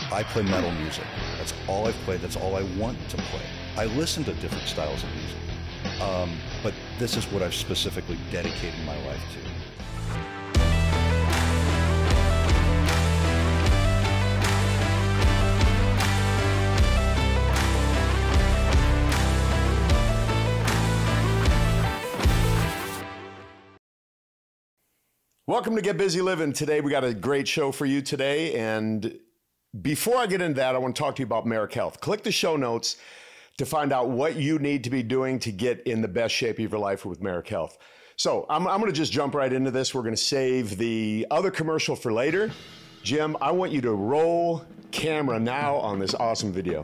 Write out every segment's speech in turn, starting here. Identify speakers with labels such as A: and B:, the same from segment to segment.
A: I play metal music. That's all I've played. That's all I want to play. I listen to different styles of music. But this is what I've specifically dedicated my life to.
B: Welcome to Get Busy Livin. Today we got a great show for you today, and before I get into that, I want to talk to you about Merrick Health. Click the show notes to find out what you need to be doing to get in the best shape of your life with Merrick Health. So I'm going to just jump right into this. We're going to save the other commercial for later. Jim, I want you to roll camera now on this awesome video.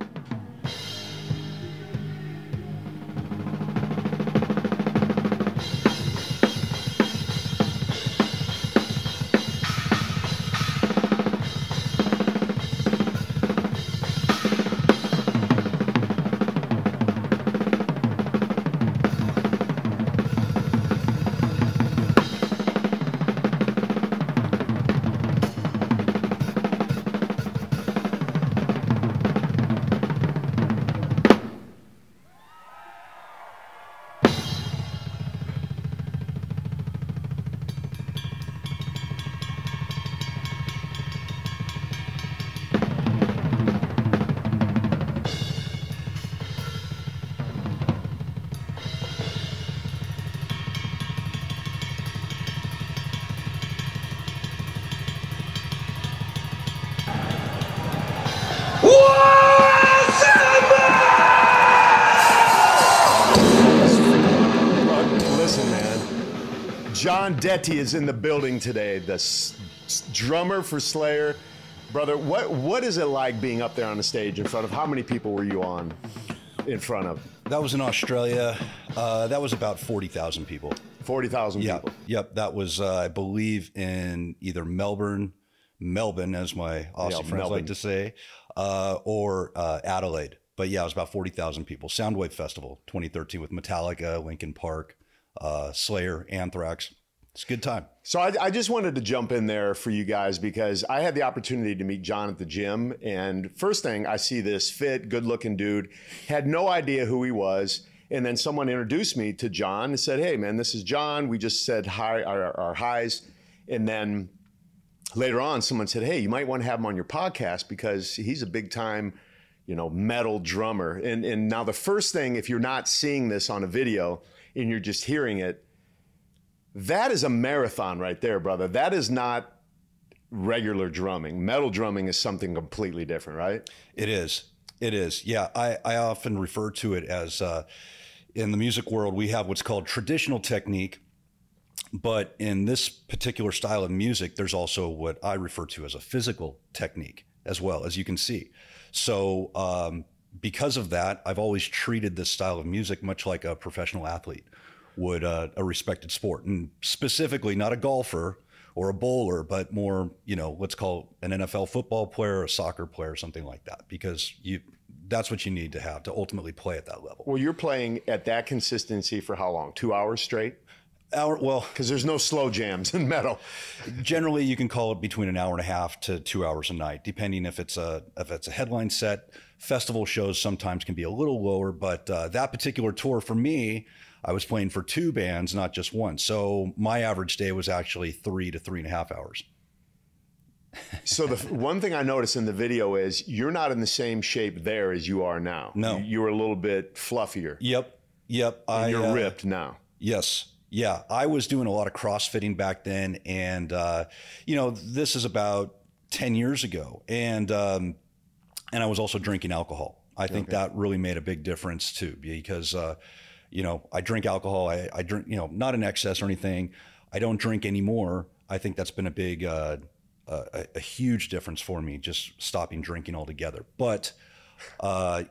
B: Jon Dette is in the building today, the drummer for Slayer. Brother, what is it like being up there on the stage in front of, how many people were you on in front of?
A: That was in Australia. That was about 40,000 people.
B: 40,000 people.
A: Yep. That was, I believe, in either Melbourne, as my Aussie friends like to say, or Adelaide. But yeah, it was about 40,000 people. Soundwave Festival 2013 with Metallica, Linkin Park, Slayer, Anthrax. It's a good time.
B: So I just wanted to jump in there for you guys because I had the opportunity to meet Jon at the gym. And first thing, I see this fit, good looking dude, had no idea who he was. And then someone introduced me to Jon and said, hey man, this is Jon. We just said hi, our highs. And then later on, someone said, hey, you might want to have him on your podcast because he's a big time, you know, metal drummer. And now the first thing, if you're not seeing this on a video and you're just hearing it, that is a marathon right there, brother. That is not regular drumming. Metal drumming is something completely different, right?
A: It is. It is. Yeah. I often refer to it as, in the music world, we have what's called traditional technique. But in this particular style of music, there's also what I refer to as a physical technique as well, as you can see. So because of that, I've always treated this style of music much like a professional athlete would a respected sport, and specifically not a golfer or a bowler, but more, you know, let's call an NFL football player, a soccer player, something like that, because that's what you need to have to ultimately play at that level.
B: Well, you're playing at that consistency for how long? 2 hours straight?
A: Well,
B: because there's no slow jams in metal.
A: Generally, you can call it between an hour and a half to 2 hours a night, depending if it's a headline set. Festival shows sometimes can be a little lower, but that particular tour for me, I was playing for 2 bands, not just one. So my average day was actually 3 to 3.5 hours.
B: So the one thing I noticed in the video is you're not in the same shape there as you are now.
A: No.
B: You were a little bit fluffier.
A: Yep.
B: And you're ripped now.
A: Yes. Yeah. I was doing a lot of CrossFitting back then. And, you know, this is about 10 years ago. And I was also drinking alcohol. I think that really made a big difference too, because, you know, I drink alcohol. I drink, you know, not in excess or anything. I don't drink anymore. I think that's been a big, a huge difference for me, just stopping drinking altogether. But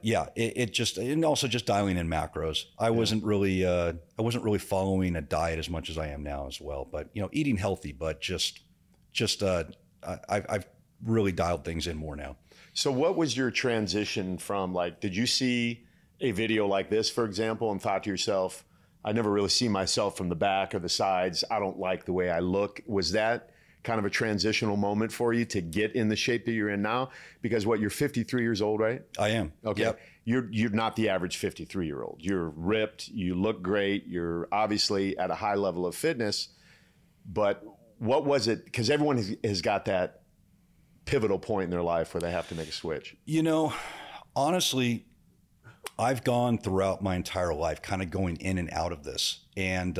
A: yeah, it just, and also just dialing in macros. I wasn't really following a diet as much as I am now as well. But you know, eating healthy, but I've really dialed things in more now.
B: So what was your transition from, like, did you see a video like this, for example, and thought to yourself, I never really see myself from the back or the sides. I don't like the way I look. Was that kind of a transitional moment for you to get in the shape that you're in now? Because what, you're 53 years old, right?
A: I am.
B: Okay.
A: Yep.
B: You're not the average 53-year-old. You're ripped, you look great, you're obviously at a high level of fitness, but what was it? Because everyone has got that pivotal point in their life where they have to make a switch.
A: You know, honestly, I've gone throughout my entire life kind of going in and out of this. And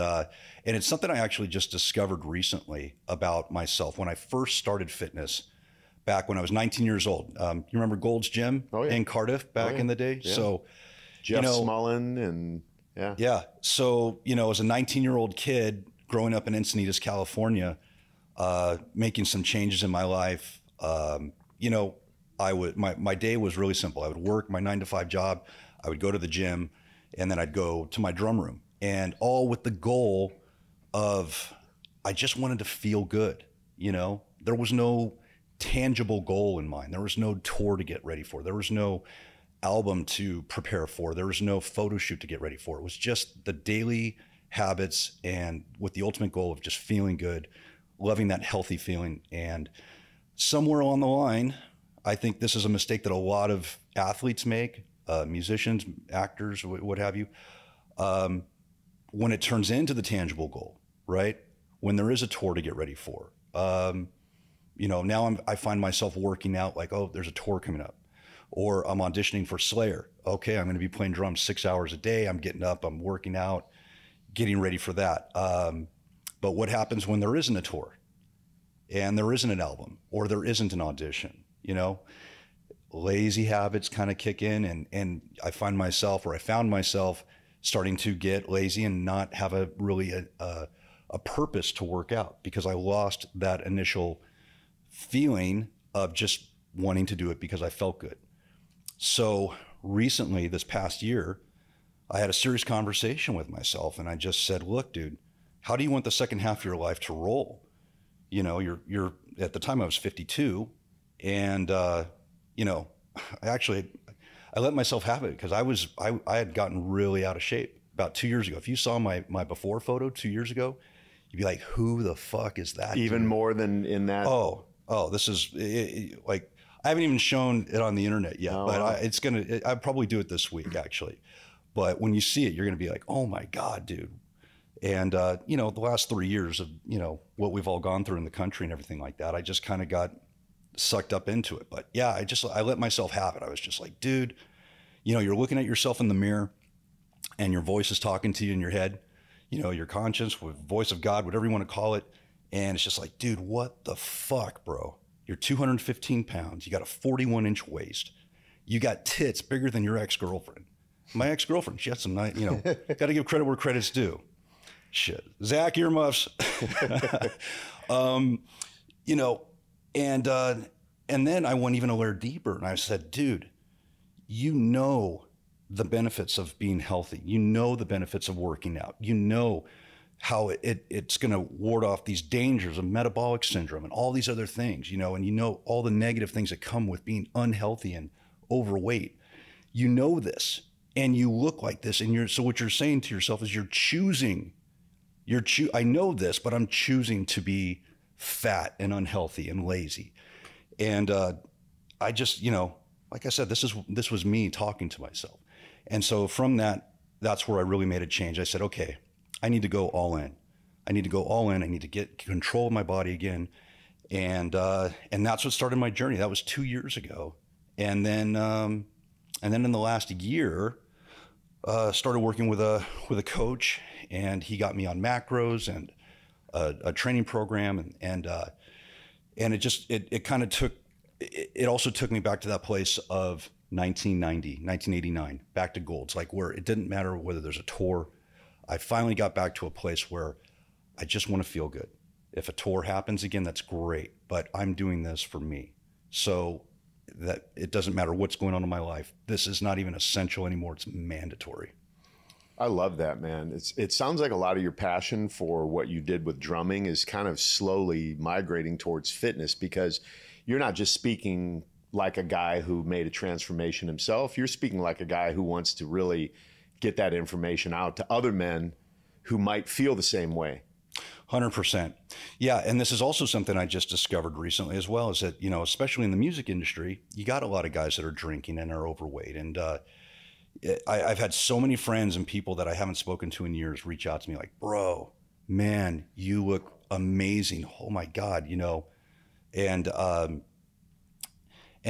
A: it's something I actually just discovered recently about myself. When I first started fitness back when I was 19 years old, you remember Gold's Gym in Cardiff back in the day?
B: Yeah.
A: So,
B: Jeff Smullen and
A: Yeah. So, as a 19-year-old kid growing up in Encinitas, California, making some changes in my life, my day was really simple. I would work my 9-to-5 job. I would go to the gym, and then I'd go to my drum room, and all with the goal of, I just wanted to feel good. There was no tangible goal in mind. There was no tour to get ready for. There was no album to prepare for. There was no photo shoot to get ready for. It was just the daily habits, and with the ultimate goal of just feeling good, loving that healthy feeling. And somewhere along the line, I think this is a mistake that a lot of athletes make, musicians, actors, what have you, when it turns into the tangible goal, right? When there is a tour to get ready for. Now I find myself working out like, oh, there's a tour coming up. Or I'm auditioning for Slayer. Okay, I'm going to be playing drums 6 hours a day. I'm getting up, I'm working out, getting ready for that. But what happens when there isn't a tour and there isn't an album or there isn't an audition? Lazy habits kind of kick in, and I found myself starting to get lazy and not have a purpose to work out, because I lost that initial feeling of just wanting to do it because I felt good. So recently, this past year, I had a serious conversation with myself, and I just said, look, dude, how do you want the second half of your life to roll? You're at the time I was 52, and I let myself have it, because I had gotten really out of shape about 2 years ago. If you saw my before photo 2 years ago, you'd be like, who the fuck is that?
B: Even
A: dude?
B: More than in that.
A: Oh, this is like, I haven't even shown it on the internet yet, but wow. I'll probably do it this week actually. But when you see it, you're going to be like, oh my God, dude. And, the last 3 years of, what we've all gone through in the country and everything like that, I just kind of got sucked up into it. But yeah, I let myself have it. I was just like, dude, you're looking at yourself in the mirror and your voice is talking to you in your head, your conscience, voice of God, whatever you want to call it. And it's just like, dude, what the fuck, bro? You're 215 pounds. You got a 41-inch waist. You got tits bigger than your ex-girlfriend. My ex-girlfriend, she had some nice, got to give credit where credit's due. Shit. Zach, earmuffs. And then I went even a layer deeper, and I said, dude, the benefits of being healthy. The benefits of working out. How it's going to ward off these dangers of metabolic syndrome and all these other things, and all the negative things that come with being unhealthy and overweight. This, and you look like this, and so what you're saying to yourself is I know this, but I'm choosing to be fat and unhealthy and lazy. And I just, like I said, this was me talking to myself. And so from that's where I really made a change. I said, okay, I need to go all in. I need to get control of my body again. And that's what started my journey. That was 2 years ago. And then in the last year, started working with a coach, and he got me on macros and a training program. And it also took me back to that place of 1989, back to Gold's, like where it didn't matter whether there's a tour. I finally got back to a place where I just want to feel good. If a tour happens again, that's great, but I'm doing this for me. So that it doesn't matter what's going on in my life. This is not even essential anymore. It's mandatory.
B: I love that, man. It sounds like a lot of your passion for what you did with drumming is kind of slowly migrating towards fitness, because you're not just speaking like a guy who made a transformation himself. You're speaking like a guy who wants to really get that information out to other men who might feel the same way.
A: 100%. Yeah. And this is also something I just discovered recently as well, is that, you know, especially in the music industry, you got a lot of guys that are drinking and are overweight. And I've had so many friends and people that I haven't spoken to in years reach out to me like, bro, man, you look amazing. Oh my God, you know. And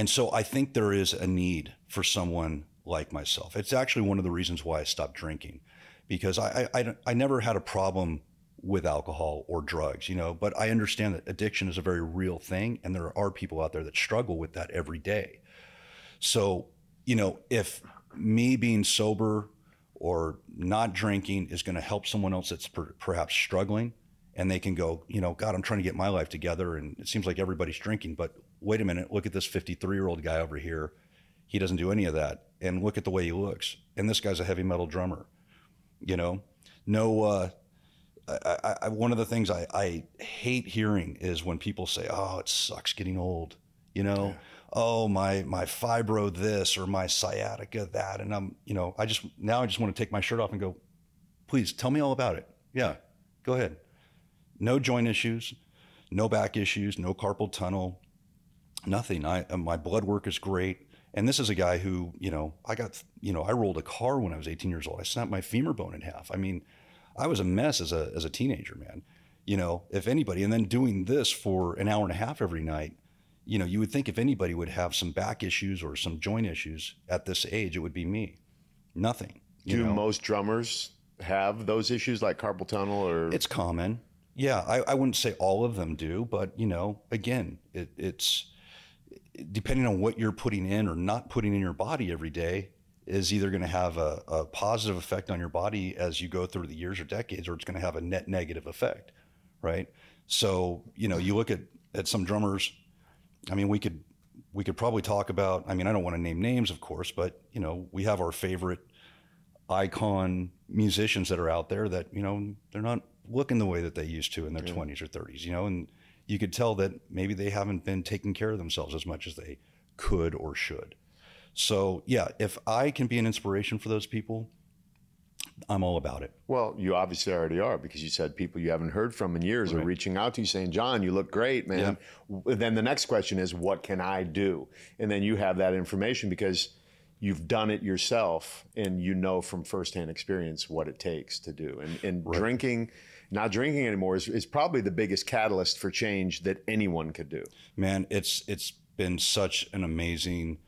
A: so I think there is a need for someone like myself. It's actually one of the reasons why I stopped drinking, because I never had a problem with alcohol or drugs, you know, but I understand that addiction is a very real thing. And there are people out there that struggle with that every day. So, you know, if me being sober or not drinking is going to help someone else that's perhaps struggling, and they can go, you know, God, I'm trying to get my life together, and it seems like everybody's drinking, but wait a minute, look at this 53-year-old guy over here. He doesn't do any of that. And look at the way he looks. And this guy's a heavy metal drummer, you know. No, one of the things I hate hearing is when people say, oh, it sucks getting old, you know. Yeah. Oh, my fibro this or my sciatica that. And I'm, you know, I just want to take my shirt off and go, please tell me all about it. Yeah, go ahead. No joint issues, no back issues, no carpal tunnel, nothing. My blood work is great. And this is a guy who, you know, I rolled a car when I was 18 years old. I snapped my femur bone in half. I mean, I was a mess as a teenager, man, you know, if anybody. And then doing this for an hour and a half every night, you know, you would think if anybody would have some back issues or some joint issues at this age, it would be me. Nothing.
B: Do most drummers have those issues like carpal tunnel or?
A: It's common. Yeah. I wouldn't say all of them do, but, you know, again, it's depending on what you're putting in or not putting in your body every day is either going to have a positive effect on your body as you go through the years or decades, or it's going to have a net negative effect. Right. So, you know, you look at some drummers. I mean, we could probably talk about, I mean, I don't want to name names, of course, but, you know, we have our favorite icon musicians that are out there that, you know, they're not looking the way that they used to in their 20s or 30s, you know, and you could tell that maybe they haven't been taking care of themselves as much as they could or should. So, yeah, if I can be an inspiration for those people, I'm all about it.
B: Well, you obviously already are, because you said people you haven't heard from in years are reaching out to you saying, Jon, you look great, man. Yeah. Then the next question is, what can I do? And then you have that information because you've done it yourself and you know from firsthand experience what it takes to do. And not drinking anymore is probably the biggest catalyst for change that anyone could do.
A: Man, it's been such an amazing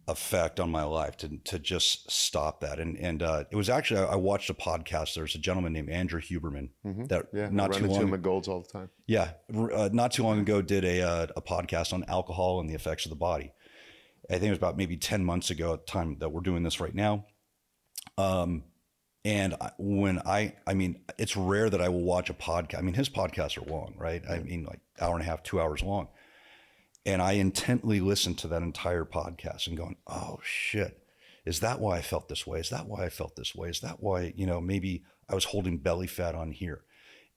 A: effect on my life to just stop that. And it was actually, I watched a podcast. There's a gentleman named Andrew Huberman that not too long
B: him at Golds all the time.
A: Yeah. Not too long ago did a podcast on alcohol and the effects of the body. I think it was about maybe 10 months ago at the time that we're doing this right now. And when I mean, it's rare that I will watch a podcast. I mean, his podcasts are long, right? I mean, like hour and a half, 2 hours long. And I intently listened to that entire podcast and going, oh shit, is that why I felt this way? Is that why I felt this way? Is that why, you know, maybe I was holding belly fat on here?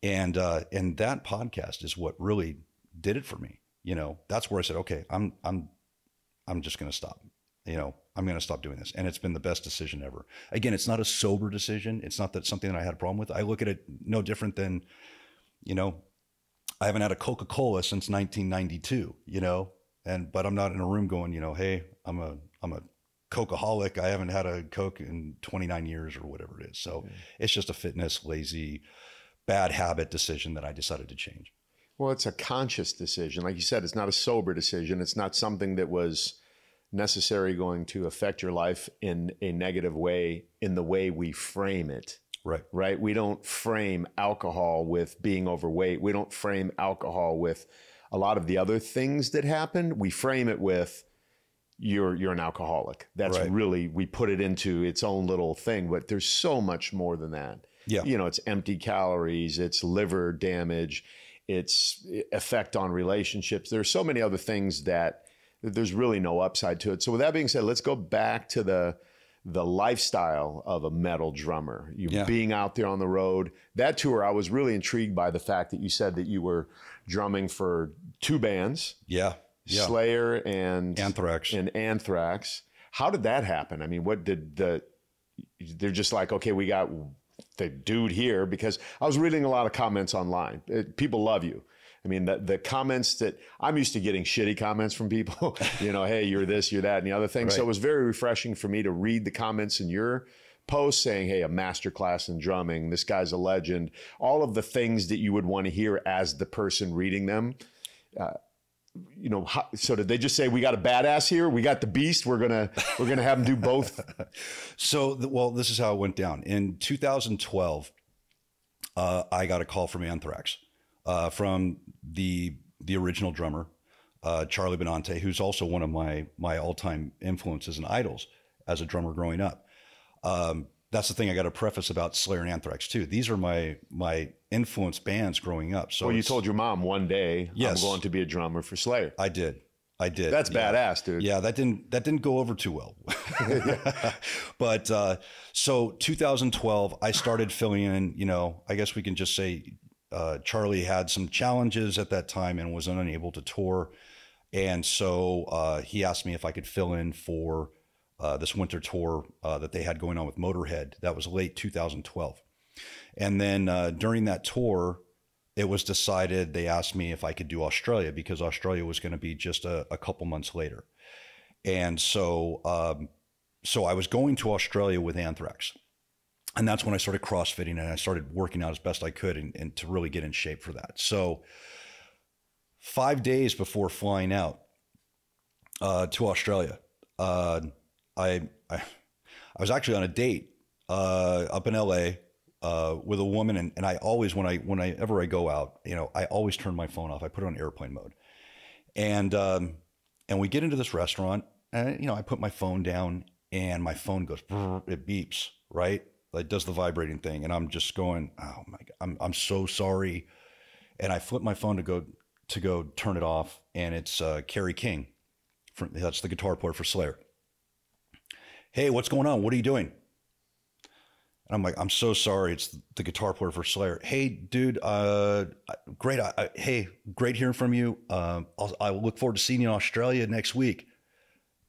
A: And that podcast is what really did it for me. You know, that's where I said, okay, I'm just going to stop. You know, I'm going to stop doing this. And it's been the best decision ever. Again, it's not a sober decision. It's not that something that I had a problem with. I look at it no different than, you know, I haven't had a Coca-Cola since 1992, you know, but I'm not in a room going, you know, hey, I'm a Coca-holic. I haven't had a Coke in 29 years or whatever it is. So it's just a fitness, lazy, bad habit decision that I decided to change.
B: Well, it's a conscious decision. Like you said, it's not a sober decision. It's not something that was necessarily going to affect your life in a negative way in the way we frame it. Right. We don't frame alcohol with being overweight. We don't frame alcohol with a lot of the other things that happen. We frame it with you're an alcoholic. That's really, we put it into its own little thing, but there's so much more than that. Yeah. You know, it's empty calories, it's liver damage, it's effect on relationships. There's so many other things that there's really no upside to it. So with that being said, let's go back to the lifestyle of a metal drummer. Being out there on the road. That tour, I was really intrigued by the fact that you said that you were drumming for two bands. Yeah. Slayer and Anthrax. How did that happen? I mean, they're just like, okay, we got the dude here, because I was reading a lot of comments online. People love you. I mean, the comments that I'm used to getting shitty comments from people, you know, hey, you're this, you're that, and the other thing. Right. So it was very refreshing for me to read the comments in your post saying, hey, a masterclass in drumming, this guy's a legend, all of the things that you would want to hear as the person reading them. You know, so did they just say, we got a badass here, we got the beast, we're gonna have him do both?
A: So, well, this is how it went down. In 2012, I got a call from Anthrax, from the original drummer, Charlie Benante, who's also one of my all-time influences and idols as a drummer growing up. That's the thing I got to preface about Slayer and Anthrax too. These are my influence bands growing up. So,
B: well, you told your mom one day, yes, I'm going to be a drummer for Slayer.
A: I did.
B: That's badass, dude.
A: Yeah, that didn't go over too well. But so 2012, I started filling in. You know, I guess we can just say Charlie had some challenges at that time and was unable to tour, and so he asked me if I could fill in for this winter tour that they had going on with Motorhead. That was late 2012. And then during that tour, it was decided, they asked me if I could do Australia, because Australia was going to be just a couple months later. And so, so I was going to Australia with Anthrax. And that's when I started CrossFitting and I started working out as best I could and to really get in shape for that. So 5 days before flying out to Australia, I was actually on a date up in LA with a woman, and I always, whenever I go out, you know, I always turn my phone off. I put it on airplane mode, and we get into this restaurant, and you know, I put my phone down, and my phone goes, it beeps, right? Like does the vibrating thing, and I'm just going, oh my God, I'm so sorry, and I flip my phone to go turn it off, and it's Kerry King, that's the guitar player for Slayer. Hey, what's going on? What are you doing? And I'm like, I'm so sorry. It's the guitar player for Slayer. Hey, dude, great. Hey, great hearing from you. I look forward to seeing you in Australia next week.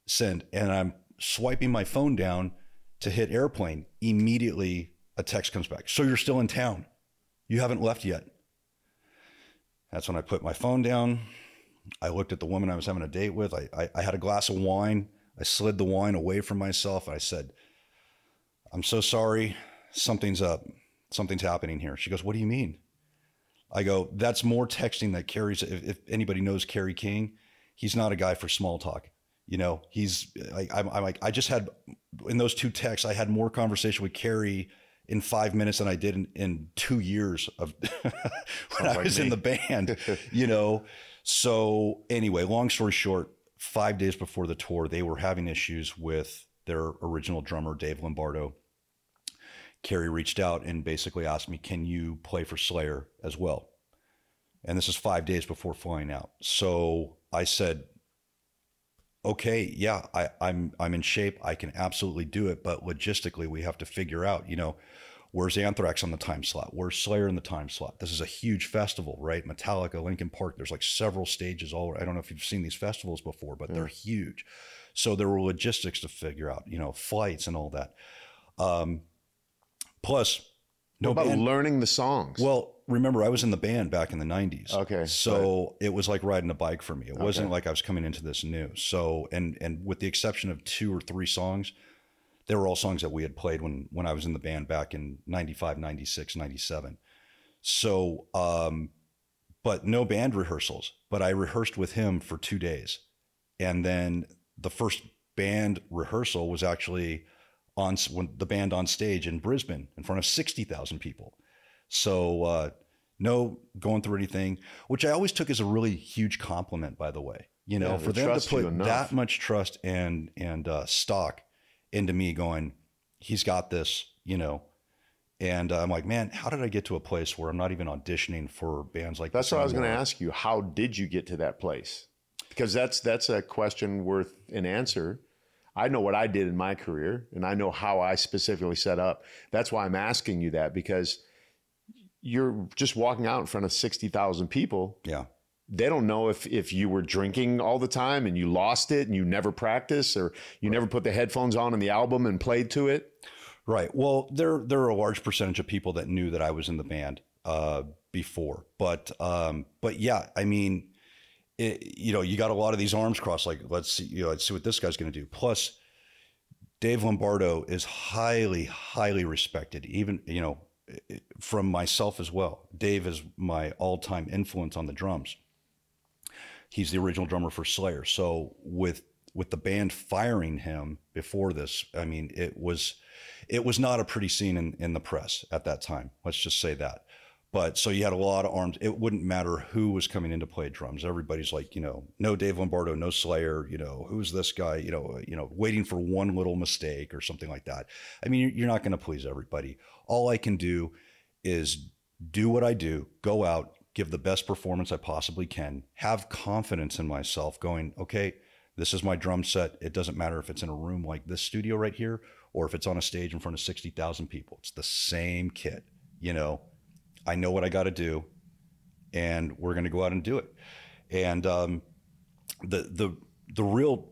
A: Send. And I'm swiping my phone down to hit airplane. Immediately, a text comes back. So you're still in town. You haven't left yet. That's when I put my phone down. I looked at the woman I was having a date with. I had a glass of wine. I slid the wine away from myself. I said, I'm so sorry. Something's up. Something's happening here. She goes, what do you mean? I go, that's more texting that Kerry's. If anybody knows Kerry King, he's not a guy for small talk. You know, I'm like, I just had, in those two texts, I had more conversation with Kerry in 5 minutes than I did in 2 years of when I was in the band, you know? So anyway, long story short, 5 days before the tour, they were having issues with their original drummer, Dave Lombardo. Kerry reached out and basically asked me, can you play for Slayer as well? And this is 5 days before flying out. So I said, okay, yeah, I'm in shape. I can absolutely do it. But logistically, we have to figure out, you know, where's Anthrax on the time slot? Where's Slayer in the time slot? This is a huge festival, right? Metallica, Linkin Park, there's like several stages all. I don't know if you've seen these festivals before, but they're huge. So there were logistics to figure out, you know, flights and all that. Plus,
B: what about learning the songs?
A: Well, remember, I was in the band back in the 90s.
B: Okay.
A: So it was like riding a bike for me. It wasn't like I was coming into this new. So, and with the exception of 2 or 3 songs, they were all songs that we had played when I was in the band back in 95, 96, 97. So, but no band rehearsals, but I rehearsed with him for 2 days. And then the first band rehearsal was actually when the band on stage in Brisbane in front of 60,000 people. So, no going through anything, which I always took as a really huge compliment, by the way, you know, for them to put that much trust and stock into me going, he's got this, you know. And I'm like, man, how did I get to a place where I'm not even auditioning for bands like this?
B: That's what I was going to ask you. How did you get to that place? Because that's a question worth an answer. I know what I did in my career, and I know how I specifically set up. That's why I'm asking you that, because you're just walking out in front of 60,000 people.
A: Yeah.
B: They don't know if you were drinking all the time and you lost it and you never practiced, or you never put the headphones on in the album and played to it.
A: Right. Well, there are a large percentage of people that knew that I was in the band before, but yeah, I mean, you got a lot of these arms crossed. Like, let's see, let's see what this guy's going to do. Plus, Dave Lombardo is highly, highly respected, even from myself as well. Dave is my all-time influence on the drums. He's the original drummer for Slayer. So with the band firing him before this, I mean, it was not a pretty scene in the press at that time. Let's just say that. But so you had a lot of arms. It wouldn't matter who was coming in to play drums. Everybody's like, no Dave Lombardo, no Slayer, who's this guy, waiting for one little mistake or something like that. I mean, you're not going to please everybody. All I can do is do what I do, go out, give the best performance I possibly can, have confidence in myself going, okay, this is my drum set. It doesn't matter if it's in a room like this studio right here, or if it's on a stage in front of 60,000 people. It's the same kit, I know what I got to do, and we're going to go out and do it. And the real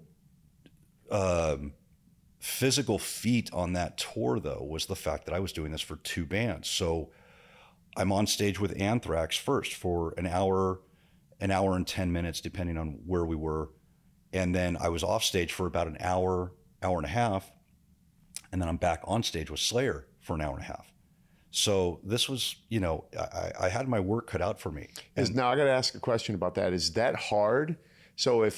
A: physical feat on that tour, though, was the fact that I was doing this for 2 bands. So I'm on stage with Anthrax first for an hour and 10 minutes, depending on where we were. And then I was off stage for about an hour and a half. And then I'm back on stage with Slayer for an hour and a half. So this was, I had my work cut out for me.
B: Now I got to ask a question about that. Is that hard? So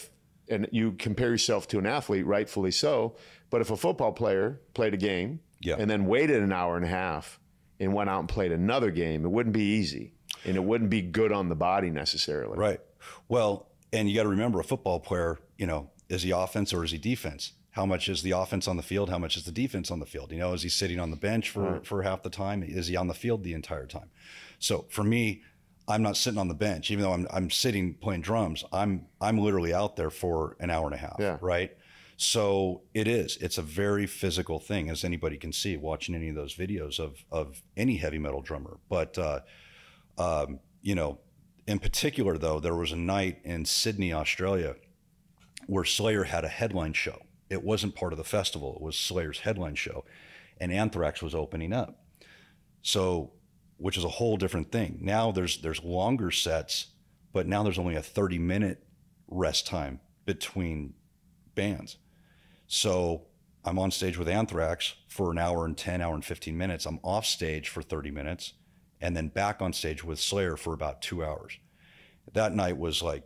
B: and you compare yourself to an athlete, rightfully so, but if a football player played a game and then waited an hour and a half and went out and played another game, it wouldn't be easy and it wouldn't be good on the body necessarily.
A: Right. Well, and you got to remember, a football player, is he offense or is he defense? How much is the offense on the field? How much is the defense on the field? Is he sitting on the bench for half the time? Is he on the field the entire time? So for me, I'm not sitting on the bench, even though I'm sitting playing drums. I'm literally out there for an hour and a half, right? So it's a very physical thing, as anybody can see watching any of those videos of any heavy metal drummer. But in particular, though, there was a night in Sydney, Australia, where Slayer had a headline show. It wasn't part of the festival. It was Slayer's headline show, and Anthrax was opening up. So, which is a whole different thing. Now there's longer sets, but now there's only a 30-minute rest time between bands. So I'm on stage with Anthrax for an hour and 10, hour and 15 minutes. I'm off stage for 30 minutes, and then back on stage with Slayer for about 2 hours. That night was like,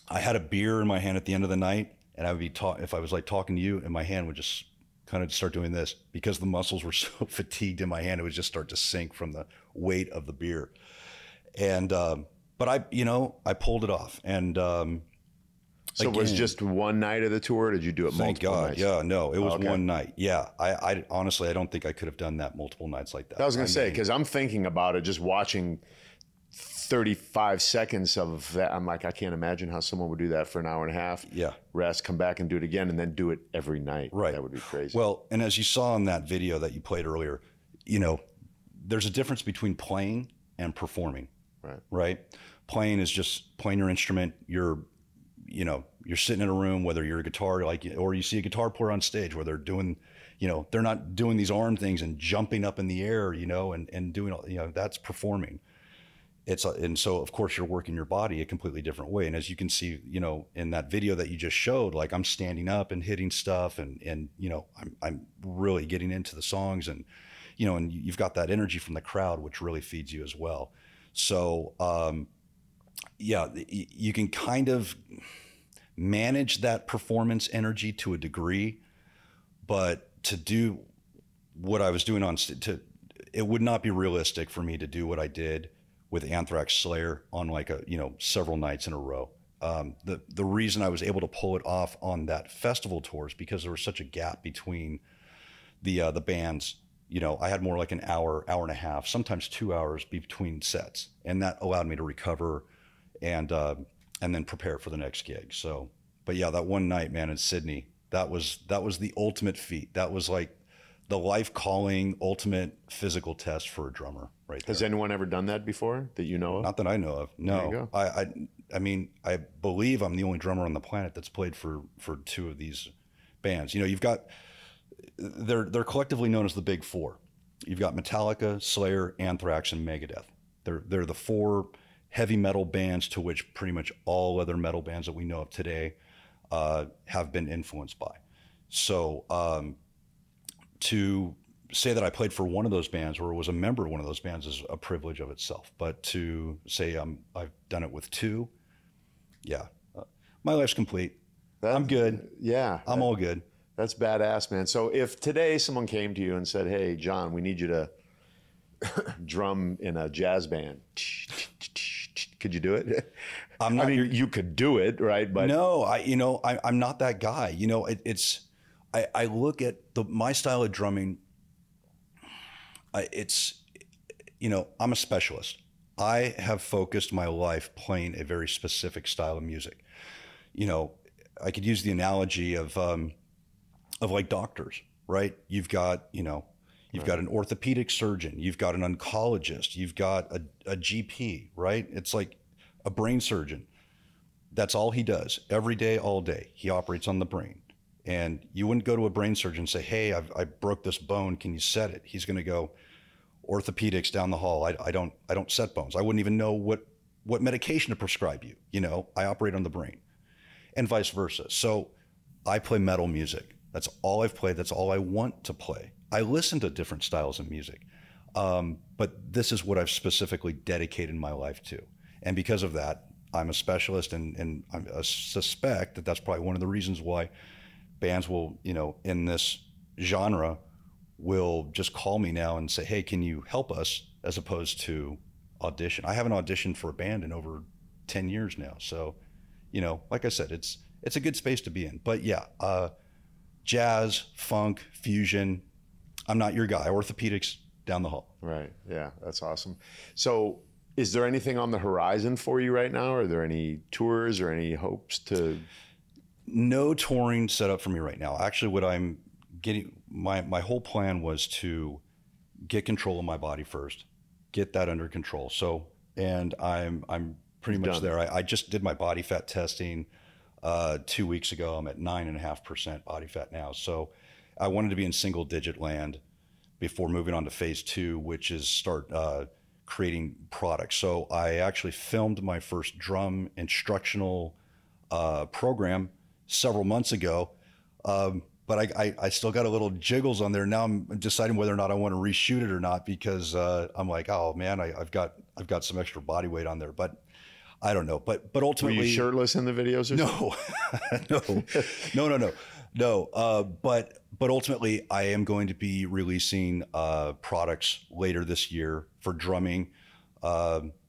A: I had a beer in my hand at the end of the night, and I would be if I was like talking to you, and my hand would just kind of start doing this because the muscles were so fatigued in my hand. It would just start to sink from the weight of the beer. And, but I pulled it off. And,
B: so it was just one night of the tour? Or did you do it multiple nights?
A: Yeah, no, it was one night. Yeah. I honestly, I don't think I could have done that multiple nights like that.
B: I was going to say, because I'm thinking about it, just watching 35 seconds of that. I'm like, I can't imagine how someone would do that for an hour and a half.
A: Yeah.
B: Rest, come back and do it again, and then do it every night.
A: Right.
B: That would be crazy.
A: Well, and as you saw in that video that you played earlier, there's a difference between playing and performing. Right. Playing is just playing your instrument. You're sitting in a room, whether you're a guitar, or you see a guitar player on stage where they're doing, they're not doing these arm things and jumping up in the air, and doing, that's performing. And so of course you're working your body a completely different way. And as you can see, in that video that you just showed, like I'm standing up and hitting stuff and I'm really getting into the songs and you've got that energy from the crowd, which really feeds you as well. So, you can kind of manage that performance energy to a degree, but to do what I was doing it would not be realistic for me to do what I did with Anthrax Slayer on several nights in a row. The reason I was able to pull it off on that festival tour is because there was such a gap between the bands. I had more like an hour and a half, sometimes 2 hours between sets, and that allowed me to recover and then prepare for the next gig. So, but yeah, that one night, man, in Sydney, that was the ultimate feat. That was like the life calling, ultimate physical test for a drummer, right there.
B: Has anyone ever done that before that you know of?
A: Not that I know of. No. I mean, I believe I'm the only drummer on the planet that's played for 2 of these bands. You've got they're collectively known as the Big Four. You've got Metallica, Slayer, Anthrax, and Megadeth. They're the four heavy metal bands to which pretty much all other metal bands that we know of today have been influenced by. So to say that I played for one of those bands or was a member of one of those bands is a privilege of itself. But to say I've done it with two, yeah, my life's complete. I'm good.
B: Yeah,
A: I'm all good.
B: That's badass, man. So if today someone came to you and said, "Hey, Jon, we need you to drum in a jazz band," could you do it?
A: I'm not.
B: I mean, you could do it, right? But
A: no, I'm not that guy. I look at my style of drumming. I'm a specialist. I have focused my life playing a very specific style of music. I could use the analogy of like doctors, right? You've got an orthopedic surgeon, you've got an oncologist, you've got a GP, right? It's like a brain surgeon. That's all he does every day, all day. He operates on the brain. And you wouldn't go to a brain surgeon and say, "Hey, I broke this bone. Can you set it?" He's going to go, "Orthopedics down the hall. I don't set bones. I wouldn't even know what medication to prescribe you. I operate on the brain," and vice versa. So I play metal music. That's all I've played. That's all I want to play. I listen to different styles of music, but this is what I've specifically dedicated my life to. And because of that, I'm a specialist, and I suspect that that's probably one of the reasons why bands will, in this genre, will just call me now and say, "Hey, can you help us?" as opposed to audition. I haven't auditioned for a band in over 10 years now. So, like I said, it's a good space to be in. But yeah, jazz, funk, fusion. I'm not your guy. Orthopedics down the hall.
B: Right. Yeah, that's awesome. So is there anything on the horizon for you right now? Are there any tours or any hopes to...
A: No touring set up for me right now. Actually, what I'm getting, my whole plan was to get control of my body first, get that under control. So, and I'm pretty much there. I just did my body fat testing 2 weeks ago. I'm at 9.5% body fat now. So I wanted to be in single digit land before moving on to phase 2, which is start creating products. So I actually filmed my first drum instructional program several months ago. But I still got a little jiggles on there. Now I'm deciding whether or not I want to reshoot it or not, because I'm like, oh man, I've got some extra body weight on there, but I don't know. But ultimately,
B: were you shirtless in the videos? Or
A: no. But ultimately, I am going to be releasing products later this year for drumming.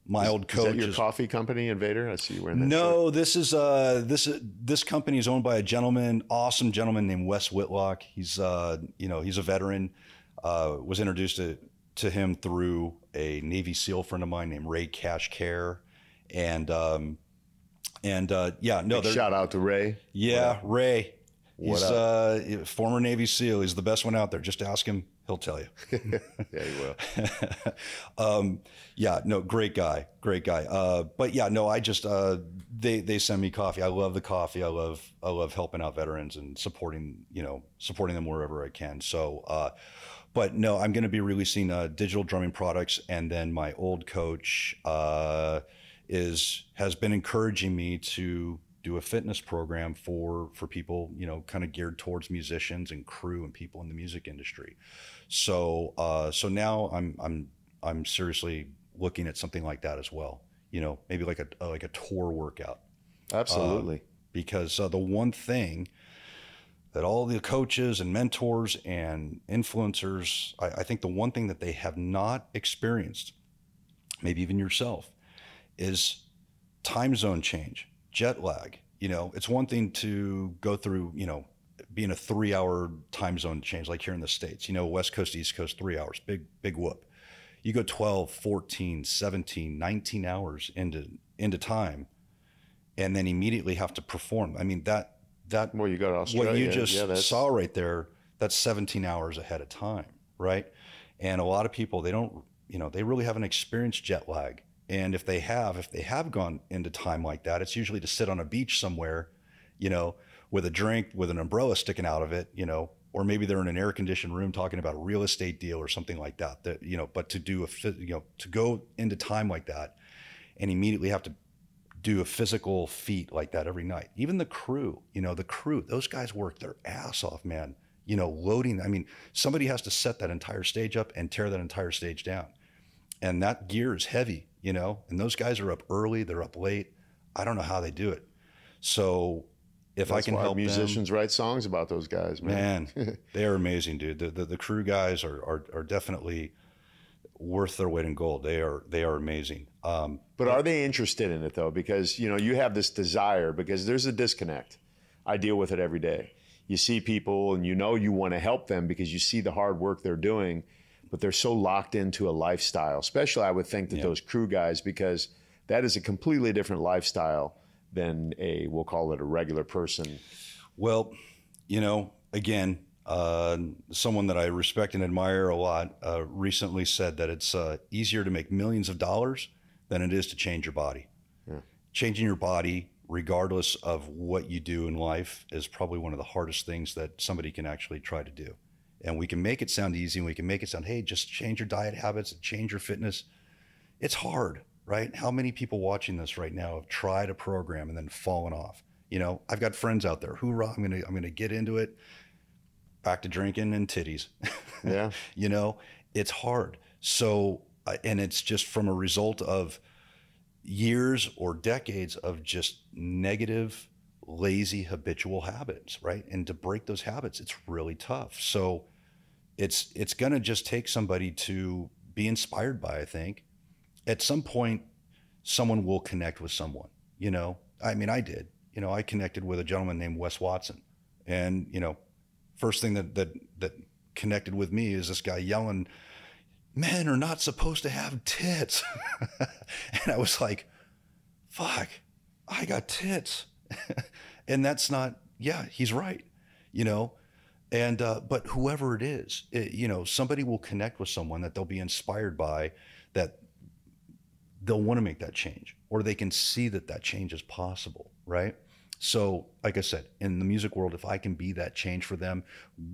A: My old coach.
B: Is that your coffee company, Invader? I see you wearing that.
A: No, shirt. This company is owned by a awesome gentleman named Wes Whitlock. He's he's a veteran. Was introduced to him through a Navy SEAL friend of mine named Ray Cash Care, and shout out to Ray. Yeah, Ray. He's former Navy SEAL. He's the best one out there. Just ask him. He'll tell you.
B: Yeah, he will.
A: Great guy. But yeah, no, I just, they send me coffee. I love the coffee. I love helping out veterans and supporting them wherever I can. So, but no, I'm going to be releasing digital drumming products. And then my old coach has been encouraging me to do a fitness program for people, kind of geared towards musicians and crew and people in the music industry. So now I'm seriously looking at something like that as well. Maybe like a tour workout.
B: Absolutely.
A: Because the one thing that all the coaches and mentors and influencers, I think the one thing that they have not experienced, maybe even yourself, is time zone change. Jet lag. It's one thing to go through, being a 3-hour time zone change, like here in the States, West Coast, East Coast, 3 hours, big whoop. You go 12, 14, 17, 19 hours into time, and then immediately have to perform. I mean, that
B: well, you go to Australia.
A: What you just saw right there, that's 17 hours ahead of time, right? And a lot of people, they really haven't experienced jet lag. And if they have gone into time like that, it's usually to sit on a beach somewhere, with a drink, with an umbrella sticking out of it, or maybe they're in an air conditioned room talking about a real estate deal or something like that, but to do to go into time like that and immediately have to do a physical feat like that every night. Even the crew, those guys work their ass off, man. Loading. I mean, somebody has to set that entire stage up and tear that entire stage down. And that gear is heavy, and those guys are up early, they're up late. I don't know how they do it. So if I can help
B: musicians write songs about those guys, man.
A: They are amazing, dude. The crew guys are definitely worth their weight in gold. They are amazing.
B: But are they interested in it though? Because, you have this desire, because there's a disconnect. I deal with it every day. You see people and you want to help them because you see the hard work they're doing, but they're so locked into a lifestyle, especially I would think that those crew guys, because that is a completely different lifestyle than we'll call it a regular person.
A: Well, again, someone that I respect and admire a lot recently said that it's easier to make millions of dollars than it is to change your body. Yeah. Changing your body, regardless of what you do in life, is probably one of the hardest things that somebody can actually try to do. And we can make it sound easy, and we can make it sound, hey, just change your diet habits, change your fitness. It's hard, right? How many people watching this right now have tried a program and then fallen off? I've got friends out there, hoorah, I'm gonna get into it. Back to drinking and titties.
B: Yeah.
A: It's hard. So, and it's just from a result of years or decades of just negative, lazy, habitual habits, right? And to break those habits, it's really tough. So it's going to just take somebody to be inspired by, I think. At some point, someone will connect with someone, I mean, I did, I connected with a gentleman named Wes Watson. And, first thing that connected with me is this guy yelling, men are not supposed to have tits. And I was like, fuck, I got tits. And that's not, he's right, and, but whoever it is, somebody will connect with someone that they'll be inspired by, that they'll want to make that change, or they can see that change is possible. Right. So like I said, in the music world, if I can be that change for them,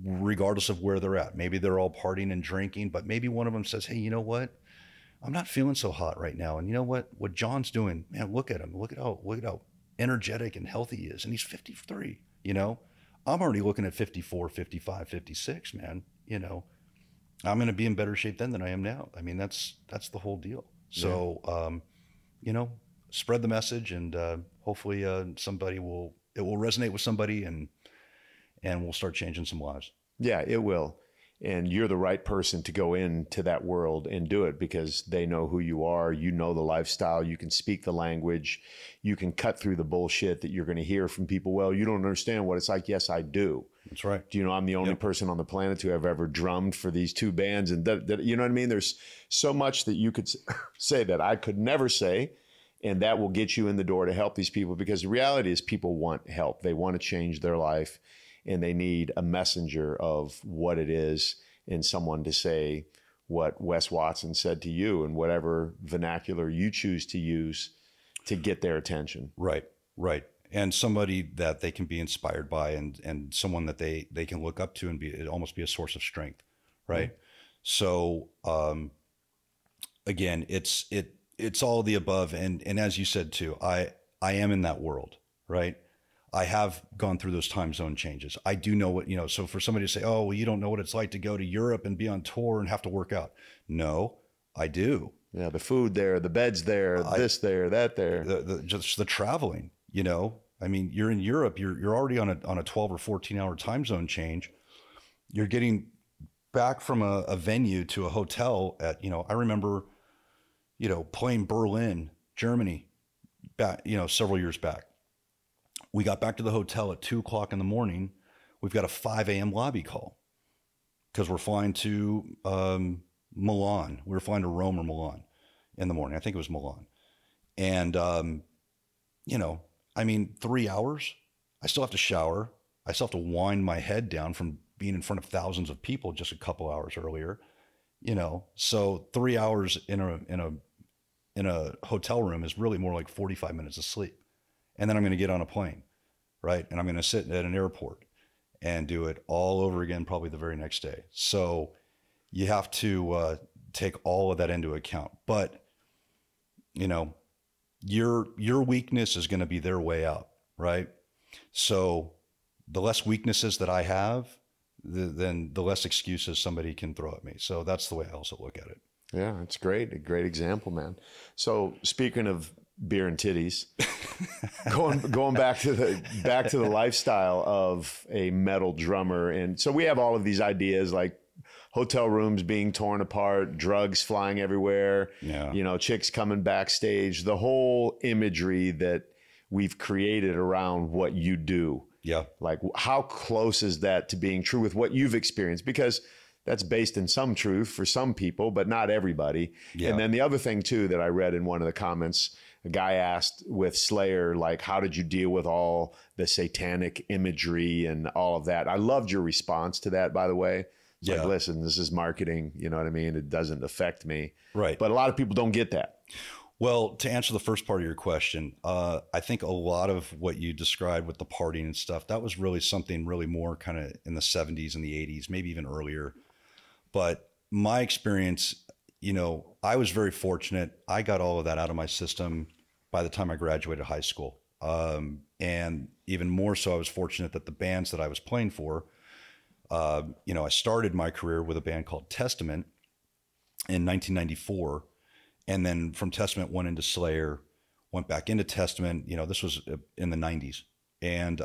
A: regardless of where they're at, maybe they're all partying and drinking, but maybe one of them says, hey, you know what? I'm not feeling so hot right now. And you know what Jon's doing, man, look at him. Look at how energetic and healthy he is. And he's 53, I'm already looking at 54, 55, 56, man. I'm going to be in better shape then than I am now. I mean, that's the whole deal. So, spread the message, and hopefully it will resonate with somebody, and we'll start changing some lives. Yeah,
B: it will. And you're the right person to go into that world and do it, because they know who you are. You know the lifestyle. You can speak the language. You can cut through the bullshit that you're going to hear from people. Well, you don't understand what it's like. Yes, I do.
A: That's right.
B: Do you know I'm the only person on the planet to have ever drummed for these two bands? And you know what I mean? There's so much that you could say that I could never say. And that will get you in the door to help these people, because the reality is people want help. They want to change their life, and they need a messenger of what it is, and someone to say what Wes Watson said to you, and whatever vernacular you choose to use to get their attention.
A: Right. And somebody that they can be inspired by, and someone that they can look up to, and almost be a source of strength. Right. Mm-hmm. So, again, it's all of the above. And as you said too, I am in that world, right? I have gone through those time zone changes. I do know what, so for somebody to say, oh, well, you don't know what it's like to go to Europe and be on tour and have to work out. No, I do.
B: Yeah. The food there, the beds there, this there, that there.
A: Just the traveling, I mean, you're in Europe, you're already on a 12 or 14 hour time zone change. You're getting back from a venue to a hotel at, I remember, playing Berlin, Germany, back, several years back. We got back to the hotel at 2:00 in the morning. We've got a 5 a.m. lobby call because we're flying to Milan. We were flying to Rome or Milan in the morning. I think it was Milan. And, 3 hours. I still have to shower. I still have to wind my head down from being in front of thousands of people just a couple hours earlier. So 3 hours in a hotel room is really more like 45 minutes of sleep. And then I'm going to get on a plane, right? And I'm going to sit at an airport. and do it all over again, probably the very next day. So you have to take all of that into account. But, you know, your weakness is going to be their way out, right? So the less weaknesses that I have, then the less excuses somebody can throw at me. So that's the way I also look at it.
B: Yeah, it's great. A great example, man. So speaking of beer and titties, going back to the lifestyle of a metal drummer. And so we have all of these ideas like hotel rooms being torn apart, drugs flying everywhere, you know, chicks coming backstage, the whole imagery that we've created around what you do.
A: Yeah.
B: Like, how close is that to being true with what you've experienced? Because that's based in some truth for some people, but not everybody. Yeah. And then the other thing too, that I read in one of the comments, a guy asked with Slayer, like, how did you deal with all the satanic imagery and all of that? I loved your response to that, by the way. It's like, listen, this is marketing. You know what I mean? It doesn't affect me.
A: Right.
B: But a lot of people don't get that.
A: Well, to answer the first part of your question, I think a lot of what you described with the partying and stuff, that was really something really more kind of in the 70s and the 80s, maybe even earlier. But my experience, you know, I was very fortunate. I got all of that out of my system by the time I graduated high school. And even more so, I was fortunate that the bands that I was playing for, you know, I started my career with a band called Testament in 1994. And then from Testament went into Slayer, went back into Testament. You know, this was in the 90s. And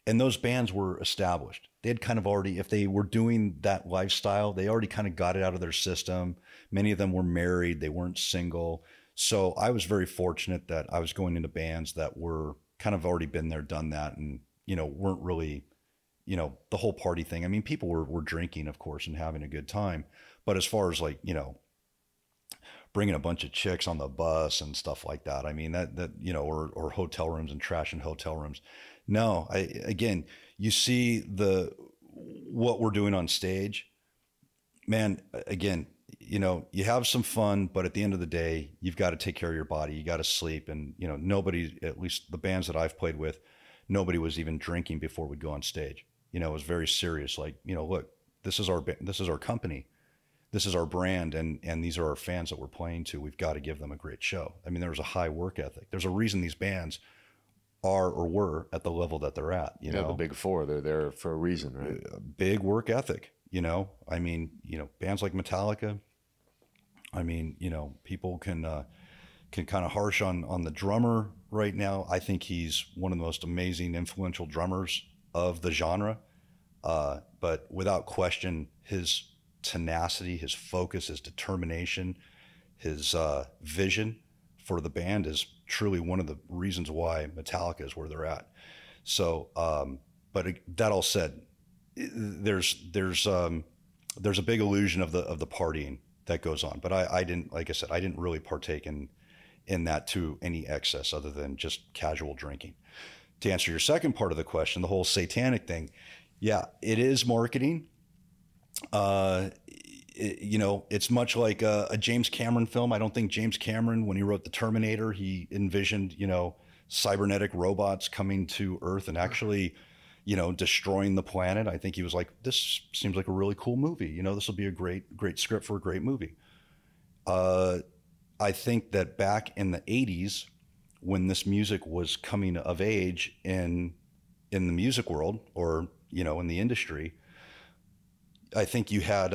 A: those bands were established. They had kind of already, if they were doing that lifestyle, they already kind of got it out of their system. Many of them were married. They weren't single. So I was very fortunate that I was going into bands that were kind of already been there, done that, and, you know, weren't really, you know, the whole party thing. I mean, people were drinking, of course, and having a good time. But as far as like, you know, bringing a bunch of chicks on the bus and stuff like that, I mean, that you know, or hotel rooms and trash in hotel rooms. No, again, you see what we're doing on stage, man, again, you know, you have some fun, but at the end of the day, you've got to take care of your body. You got to sleep. And, you know, nobody, at least the bands that I've played with, nobody was even drinking before we'd go on stage. You know, it was very serious. Like, you know, look, this is our company. This is our brand, and these are our fans that we're playing to. We've got to give them a great show. I mean, there's a high work ethic. There's a reason these bands are or were at the level that they're at. You know,
B: the big four, they're there for a reason, right?
A: Big work ethic. You know, I mean, you know, bands like Metallica. I mean, you know, people can kind of harsh on the drummer right now. I think he's one of the most amazing, influential drummers of the genre. But without question, his tenacity, his focus, his determination, his vision for the band is truly one of the reasons why Metallica is where they're at. So, but that all said, there's a big illusion of the partying that goes on. But I didn't, like I said, I didn't really partake in that to any excess other than just casual drinking. To answer your second part of the question, the whole satanic thing, yeah, it is marketing. You know, it's much like a James Cameron film. I don't think James Cameron, when he wrote The Terminator, he envisioned, you know, cybernetic robots coming to Earth and actually, you know, destroying the planet. I think he was like, this seems like a really cool movie. You know, this will be a great script for a great movie. I think that back in the 80s, when this music was coming of age in the music world, or, you know, in the industry, I think you had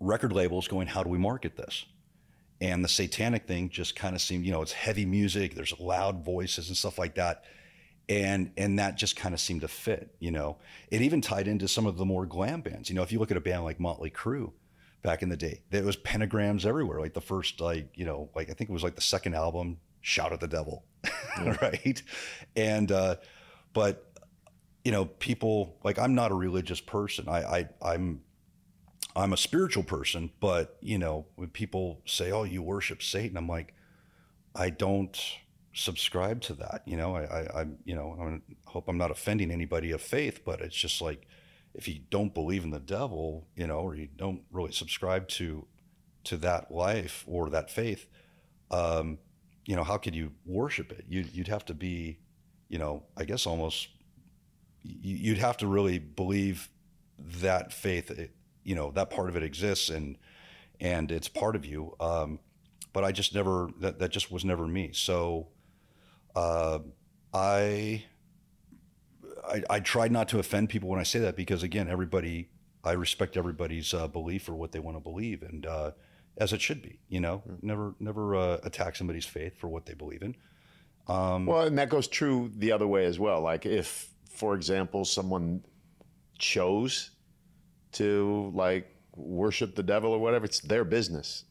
A: record labels going, how do we market this? And the satanic thing just kind of seemed, you know, it's heavy music, there's loud voices and stuff like that. And that just kind of seemed to fit, you know. It even tied into some of the more glam bands. You know, if you look at a band like Motley Crue back in the day, there was pentagrams everywhere. Like the first, like, you know, like I think it was like the second album, Shout at the Devil, right? And, but, you know, people, like, I'm not a religious person. I'm a spiritual person, but, you know, when people say, oh, you worship Satan, I'm like, I don't subscribe to that. You know, I'm, you know, I hope I'm not offending anybody of faith, but it's just like, if you don't believe in the devil, you know, or you don't really subscribe to that life or that faith, you know, how could you worship it? You'd have to be, you know, I guess almost you'd have to really believe that faith, that part of it exists and it's part of you. But I just never, that just was never me. So I tried not to offend people when I say that, because again, I respect everybody's belief or what they want to believe, and as it should be, never attack somebody's faith for what they believe in.
B: Well, and that goes true the other way as well. Like if, for example, someone chose to worship the devil or whatever, it's their business.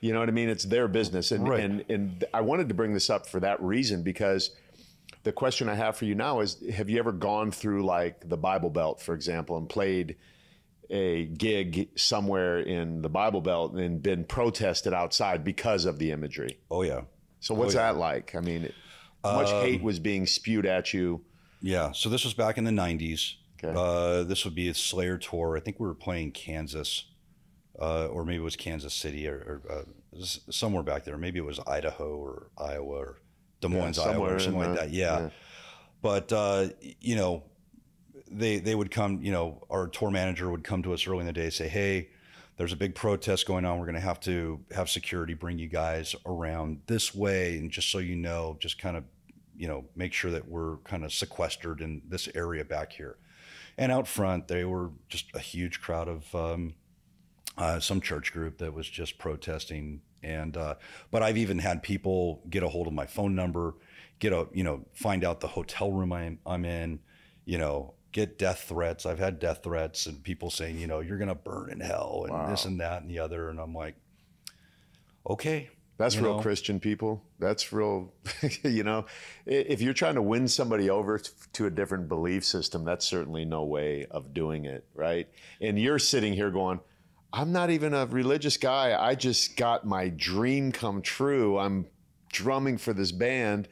B: You know what I mean? It's their business. And,
A: right.
B: and I wanted to bring this up for that reason, because the question I have for you now is, have you ever gone through the Bible Belt, for example, and played a gig somewhere in the Bible Belt and been protested outside because of the imagery?
A: Oh yeah.
B: So what's that like? I mean, how much hate was being spewed at you? Yeah.
A: So this was back in the 90s.
B: Okay.
A: This would be a Slayer tour. I think we were playing Kansas, or maybe it was Kansas City or somewhere back there. Maybe it was Idaho or Iowa or Des Moines, Iowa, or something like that. Yeah. But, they would come, our tour manager would come to us early in the day, say, hey, there's a big protest going on. We're going to have security bring you guys around this way. And just so you know, just kind of, make sure that we're kind of sequestered in this area back here. And out front, they were just a huge crowd of some church group that was just protesting. And but I've even had people get a hold of my phone number, find out the hotel room I'm in, get death threats. I've had death threats and people saying, you're going to burn in hell and this and that and the other. And I'm like, okay.
B: That's real Christian, people. That's real, if you're trying to win somebody over to a different belief system, that's certainly no way of doing it, right? And you're sitting here going, I'm not even a religious guy. I just got my dream come true. I'm drumming for this band,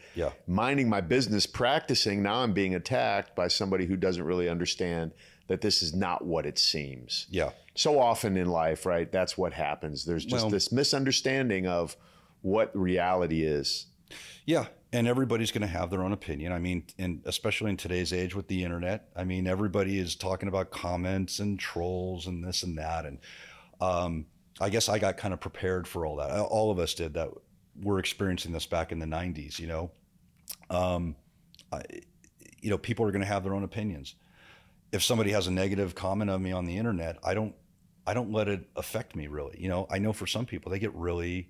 B: minding my business, practicing. Now I'm being attacked by somebody who doesn't really understand that this is not what it seems.
A: Yeah.
B: So often in life, right? That's what happens. There's just this misunderstanding of what reality is.
A: Yeah. And everybody's going to have their own opinion. I mean, and especially in today's age with the internet, I mean, everybody is talking about comments and trolls and this and that. And I guess I got kind of prepared for all that. All of us did that. We're experiencing this back in the 90s, people are going to have their own opinions. If somebody has a negative comment of me on the internet, I don't let it affect me really. I know for some people they get really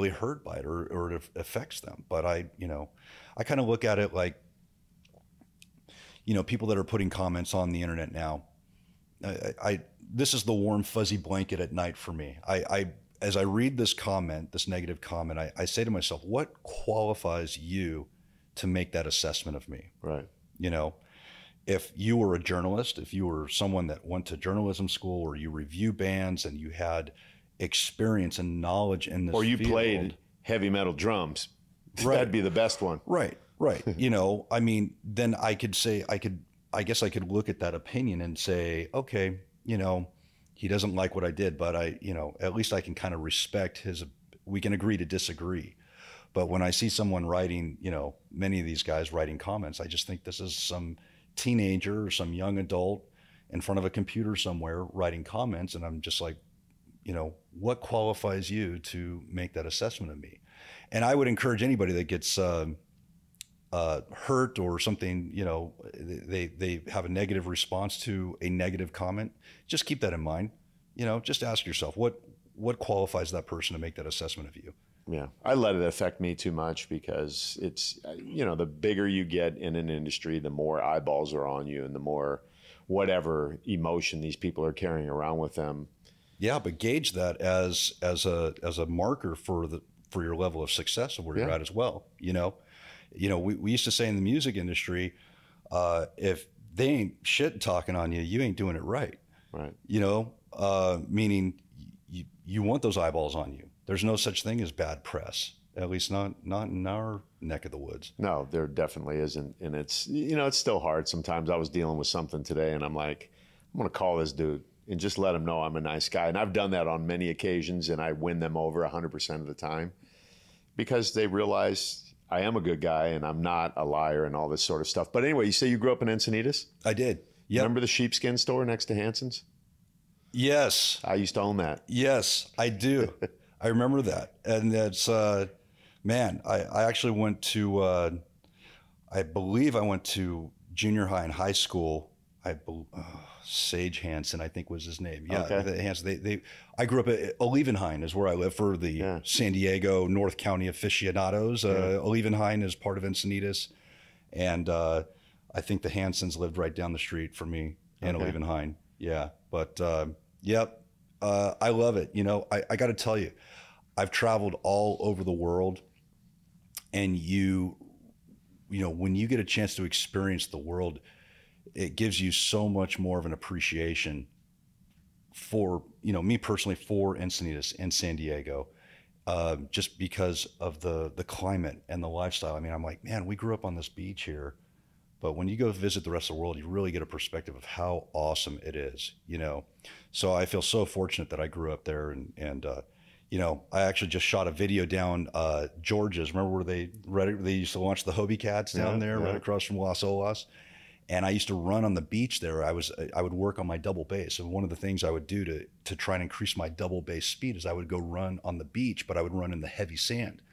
A: hurt by it or it affects them. But I kind of look at it like, people that are putting comments on the internet now, this is the warm fuzzy blanket at night for me. As I read this comment, this negative comment, I say to myself, what qualifies you to make that assessment of me?
B: Right.
A: If you were a journalist, if you were someone that went to journalism school or you review bands and you had experience and knowledge in this
B: or you
A: field,
B: played heavy metal drums,
A: right.
B: That'd be the best one.
A: Right. I mean, then I guess I could look at that opinion and say, okay, he doesn't like what I did, but at least I can kind of respect we can agree to disagree. But when I see someone writing, many of these guys writing comments, I just think this is some teenager or some young adult in front of a computer somewhere writing comments. And I'm just like, what qualifies you to make that assessment of me? And I would encourage anybody that gets hurt or something, they have a negative response to a negative comment, just keep that in mind. Just ask yourself, what qualifies that person to make that assessment of you?
B: Yeah, I let it affect me too much because it's, the bigger you get in an industry, the more eyeballs are on you and the more whatever emotion these people are carrying around with them.
A: Yeah, but gauge that as a marker for your level of success of where you're at as well. We used to say in the music industry, if they ain't shit talking on you, you ain't doing it right.
B: Right.
A: Meaning you want those eyeballs on you. There's no such thing as bad press, at least not in our neck of the woods.
B: No, there definitely isn't. And it's, it's still hard. Sometimes I was dealing with something today and I'm like, I'm going to call this dude and just let him know I'm a nice guy. And I've done that on many occasions and I win them over 100% of the time because they realize I am a good guy and I'm not a liar and all this sort of stuff. But anyway, you say you grew up in Encinitas?
A: I did. Yeah.
B: Remember the sheepskin store next to Hanson's?
A: Yes.
B: I used to own that.
A: Yes, I do. I remember that. And that's, man, I actually went to, I believe I went to junior high and high school. Sage Hansen, I think was his name. Yeah,
B: okay.
A: Hansen. I grew up at Olivenhain is where I live for the San Diego North County aficionados. Olivenhain is part of Encinitas. And I think the Hansens lived right down the street from me in Olivenhain. Yeah. But yep, I love it. You know, I got to tell you, I've traveled all over the world, and you know, when you get a chance to experience the world, it gives you so much more of an appreciation for, you know, me personally, for Encinitas and San Diego, just because of the climate and the lifestyle. I mean, I'm like, man, we grew up on this beach here, but when you go visit the rest of the world, you really get a perspective of how awesome it is, you know? So I feel so fortunate that I grew up there, and you know, I actually just shot a video down Georgia's. Remember where they used to launch the Hobie Cats down there, right across from Las Olas? And I used to run on the beach there. I would work on my double bass. And one of the things I would do to try and increase my double bass speed is I would go run on the beach, but I would run in the heavy sand.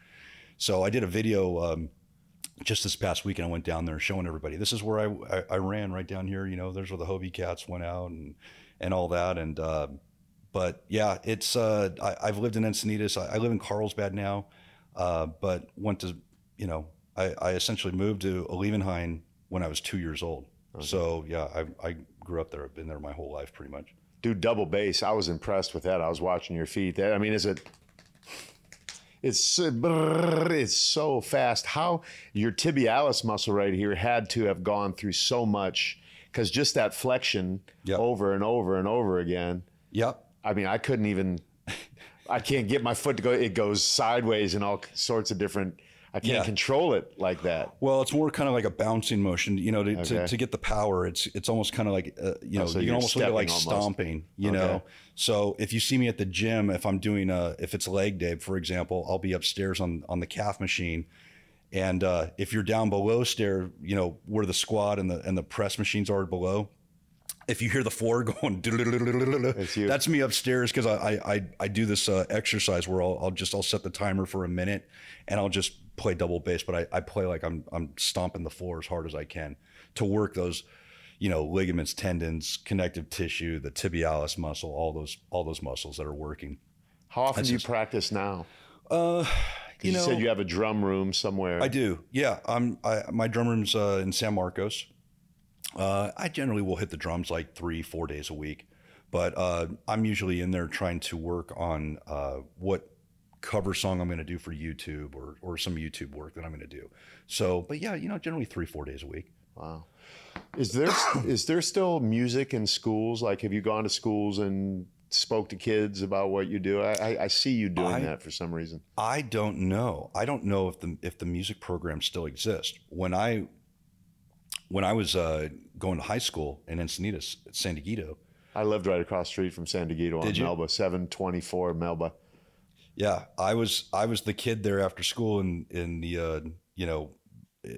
A: So I did a video just this past weekend. I went down there showing everybody, this is where I ran right down here. You know, there's where the Hobie Cats went out and all that. And but yeah, it's I've lived in Encinitas. I live in Carlsbad now, but went to, you know, I essentially moved to Olivenhain when I was 2 years old. So yeah, I grew up there. I've been there my whole life pretty much.
B: Dude, double bass, I was impressed with that. I was watching your feet. I mean, it's so fast. How your tibialis muscle right here had to have gone through so much, because just that flexion over and over and over again.
A: Yep.
B: I mean, I couldn't even, I can't get my foot to go. It goes sideways in all sorts of different, I can't control it like that.
A: Well, it's more kind of like a bouncing motion, you know, to get the power. It's almost kind of like, you know, so you can almost look at it like stomping, you know? So if you see me at the gym, if I'm doing if it's leg day, for example, I'll be upstairs on the calf machine. And if you're down below stair, you know, where the squat and the press machines are below, if you hear the floor going, that's me upstairs, because I do this exercise where I'll set the timer for a minute, and I'll just play double bass, but I play like I'm stomping the floor as hard as I can to work those, you know, ligaments, tendons, connective tissue, the tibialis muscle, all those muscles that are working.
B: How often do you practice now?
A: You know,
B: said you have a drum room somewhere.
A: I do. Yeah, my drum room's in San Marcos. I generally will hit the drums like 3-4 days a week, but I'm usually in there trying to work on what cover song I'm going to do for YouTube, or some YouTube work that I'm going to do. So, but yeah, you know, generally 3-4 days a week.
B: Wow. Is there still music in schools? Like, have you gone to schools and spoke to kids about what you do? I see you doing that for some reason. I
A: don't know. I don't know if the music program still exists. When I was going to high school in Encinitas, San Diego.
B: I lived right across the street from San Diego on Melba, 724 Melba.
A: Yeah, I was the kid there after school in the you know,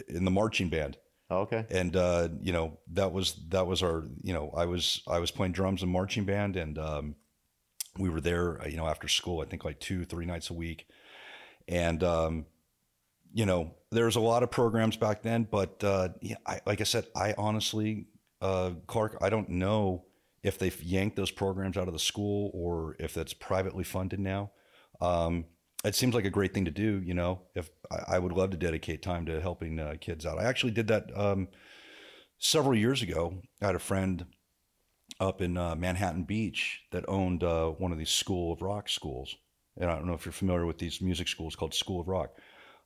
A: in the marching band.
B: Okay.
A: And you know, that was our, you know, I was playing drums in marching band, and we were there, you know, after school, I think like 2-3 nights a week. And you know, there's a lot of programs back then, but yeah, like I said, I honestly, Clark, I don't know if they've yanked those programs out of the school or if that's privately funded now. It seems like a great thing to do, you know. If I would love to dedicate time to helping kids out. I actually did that several years ago. I had a friend up in Manhattan Beach that owned one of these School of Rock schools, and I don't know if you're familiar with these music schools called School of Rock.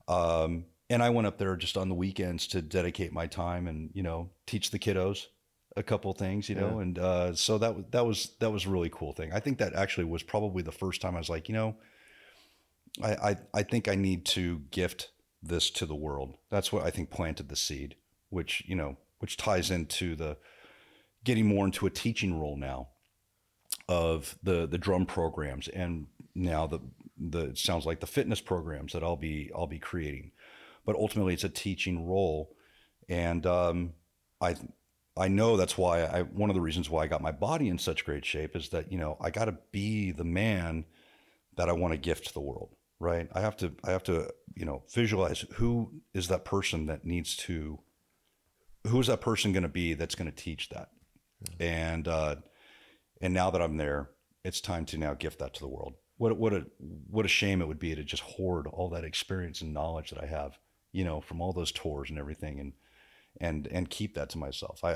A: And I went up there just on the weekends to dedicate my time and, you know, teach the kiddos a couple things, you know, and so that was a really cool thing. I think that actually was probably the first time I was like, you know, I think I need to gift this to the world. That's what I think planted the seed, which, you know, which ties into the getting more into a teaching role now of the drum programs, and now the it sounds like the fitness programs that I'll be creating. but ultimately it's a teaching role. And I know that's why one of the reasons why I got my body in such great shape is that, you know, I got to be the man that I want to gift to the world, right? I have to, you know, visualize who is that person that needs to, who is that person going to be that's going to teach that? And now that I'm there, it's time to now gift that to the world. What a shame it would be to just hoard all that experience and knowledge that I have, you know, from all those tours and everything, and keep that to myself. I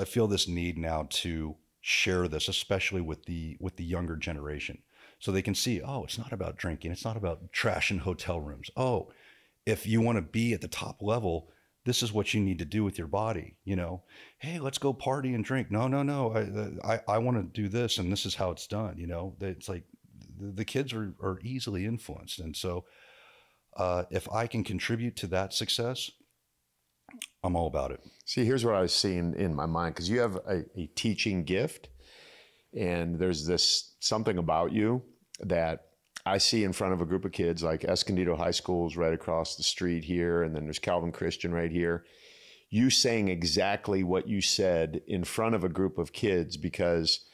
A: feel this need now to share this, especially with the younger generation, so they can see, oh, it's not about drinking. It's not about trashing hotel rooms. Oh, if you want to be at the top level, this is what you need to do with your body. You know, hey, let's go party and drink. No. I want to do this, and this is how it's done. You know, it's like the kids are easily influenced. And so if I can contribute to that success, I'm all about it.
B: See, here's what I was seeing in my mind, because you have a teaching gift, and there's this something about you that I see in front of a group of kids. Like Escondido High School is right across the street here, and then there's Calvin Christian right here. You saying exactly what you said in front of a group of kids, because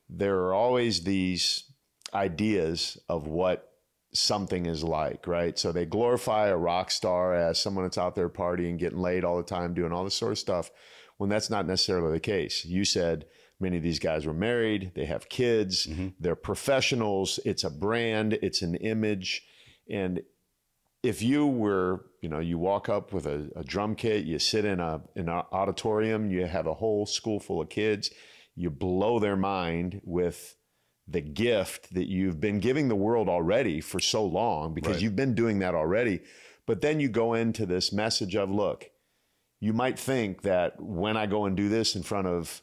B: there are always these ideas of what something is like, right? So they glorify a rock star as someone that's out there partying, getting laid all the time, doing all this sort of stuff, when that's not necessarily the case. You said many of these guys were married, they have kids, they're professionals, it's a brand, it's an image. And if you were, you know, you walk up with a drum kit, you sit in an auditorium, you have a whole school full of kids, you blow their mind with the gift that you've been giving the world already for so long, because you've been doing that already. But then you go into this message of, look, you might think that when I go and do this in front of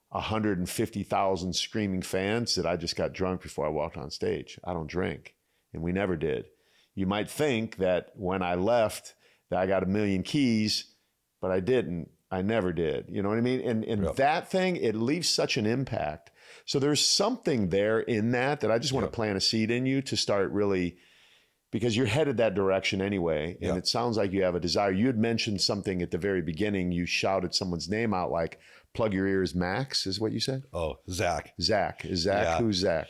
B: 150,000 screaming fans, that I just got drunk before I walked on stage. I don't drink, and we never did. You might think that when I left that I got 1 million keys, but I didn't. I never did. You know what I mean? And that thing, it leaves such an impact. So there's something there in that I just want to plant a seed in you to start really, because you're headed that direction anyway. And it sounds like you have a desire. You had mentioned something at the very beginning. You shouted someone's name out, like, plug your ears, Max, is what you said?
A: Oh, Zach.
B: Zach. Is Zach? Yeah. Who's Zach?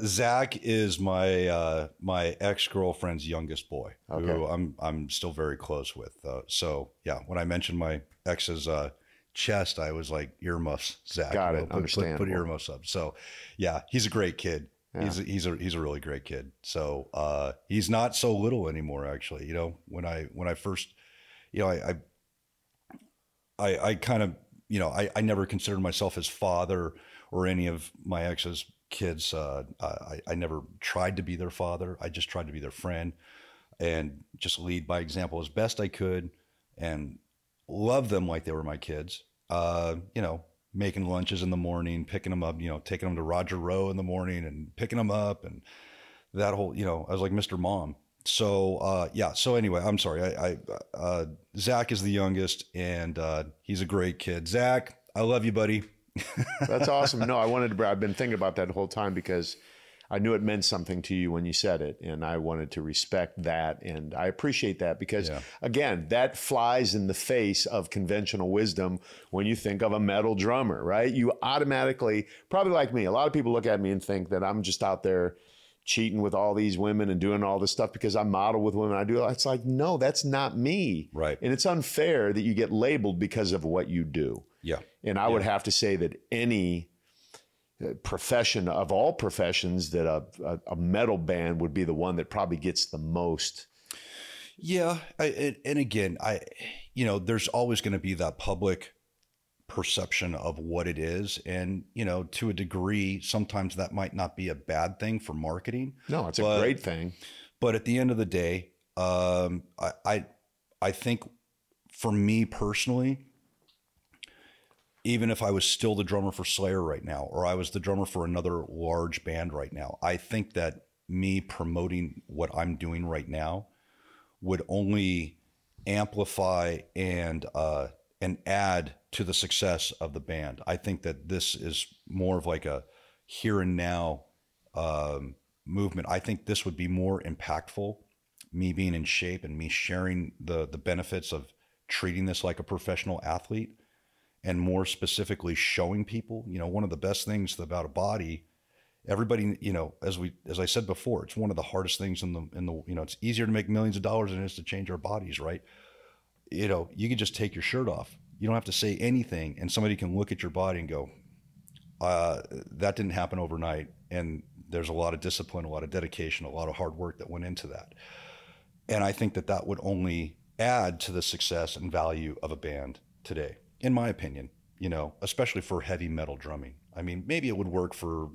A: Zach is my my ex-girlfriend's youngest boy, who I'm still very close with. So yeah, when I mentioned my ex's chest, I was like, earmuffs, Zach.
B: Got it. Understandable.
A: Put earmuffs up. So yeah, he's a great kid. Yeah. He's a really great kid. So he's not so little anymore, actually. You know, when I first, you know, I kind of, you know, I never considered myself his father or any of my ex's kids. I never tried to be their father. I just tried to be their friend and just lead by example as best I could, and love them like they were my kids. You know, making lunches in the morning, picking them up, you know, taking them to Roger Row in the morning and picking them up, and that whole, you know, I was like Mr. Mom. So, yeah. So anyway, I'm sorry. Zach is the youngest, and he's a great kid. Zach, I love you, buddy.
B: That's awesome. No, I've been thinking about that the whole time, because I knew it meant something to you when you said it, and I wanted to respect that. And I appreciate that, because again, that flies in the face of conventional wisdom when you think of a metal drummer, right? You automatically, probably like me, a lot of people look at me and think that I'm just out there cheating with all these women and doing all this stuff because I model with women. I do. It's like, no, that's not me.
A: Right.
B: And it's unfair that you get labeled because of what you do.
A: Yeah.
B: And I would have to say that any profession of all professions, that a metal band would be the one that probably gets the most.
A: Yeah. And again, you know, there's always going to be that public perception of what it is. And, you know, to a degree, sometimes that might not be a bad thing for marketing.
B: No, it's a great thing.
A: But at the end of the day, I think for me personally, even if I was still the drummer for Slayer right now, or I was the drummer for another large band right now, I think that me promoting what I'm doing right now would only amplify and add to the success of the band. I think that this is more of like a here and now movement. I think this would be more impactful me being in shape and me sharing the benefits of treating this like a professional athlete, and more specifically showing people, you know, one of the best things about a body, everybody, you know, as I said before, it's one of the hardest things in the, you know, it's easier to make millions of dollars than it is to change our bodies, right? You know, you can just take your shirt off. You don't have to say anything, and somebody can look at your body and go, that didn't happen overnight. And there's a lot of discipline, a lot of dedication, a lot of hard work that went into that. And I think that that would only add to the success and value of a band today, in my opinion, you know, especially for heavy metal drumming. I mean, maybe it would work for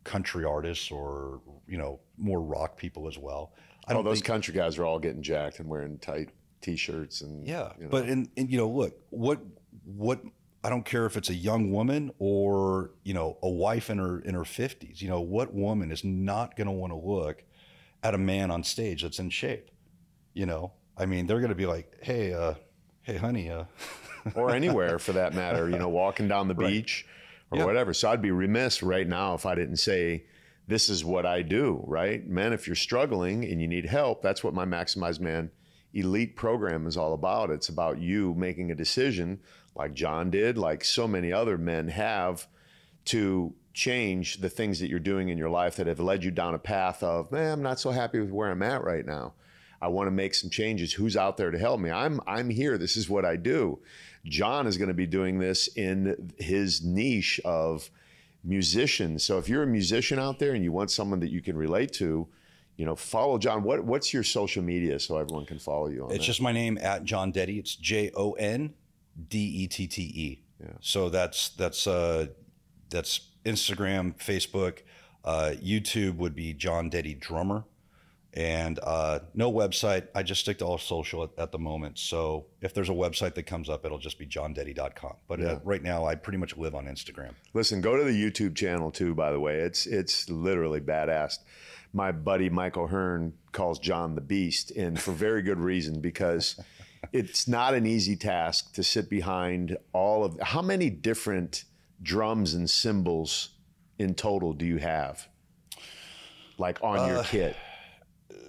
A: country artists or, you know, more rock people as well. I don't
B: those
A: think,
B: country guys are all getting jacked and wearing tight t-shirts and
A: yeah,
B: you know.
A: but and you know, look, what I don't care if it's a young woman or, you know, a wife in her 50s, you know, what woman is not going to want to look at a man on stage that's in shape? You know, I mean, they're going to be like, hey, honey,
B: or anywhere for that matter, you know, walking down the beach or whatever. So I'd be remiss right now if I didn't say, this is what I do, right? Man, if you're struggling and you need help, that's what my Maximize Man Elite program is all about. It's about you making a decision like Jon did, like so many other men have, to change the things that you're doing in your life that have led you down a path of, man, I'm not so happy with where I'm at right now. I want to make some changes. Who's out there to help me? I'm here. This is what I do. Jon is going to be doing this in his niche of musicians. So if you're a musician out there and you want someone that you can relate to, you know, follow Jon. What's your social media so everyone can follow you on
A: It's just my name, at Jon Dette. It's JonDette. Yeah. So that's Instagram, Facebook, YouTube would be Jon Dette Drummer, and no website. I just stick to all social at the moment. So if there's a website that comes up, it'll just be jondette.com. But right now, I pretty much live on Instagram.
B: Listen, go to the YouTube channel too, by the way. It's literally badass. My buddy Michael Hearn calls Jon the Beast, and for very good reason, because it's not an easy task to sit behind all of. How many different drums and cymbals in total do you have, like on your kit?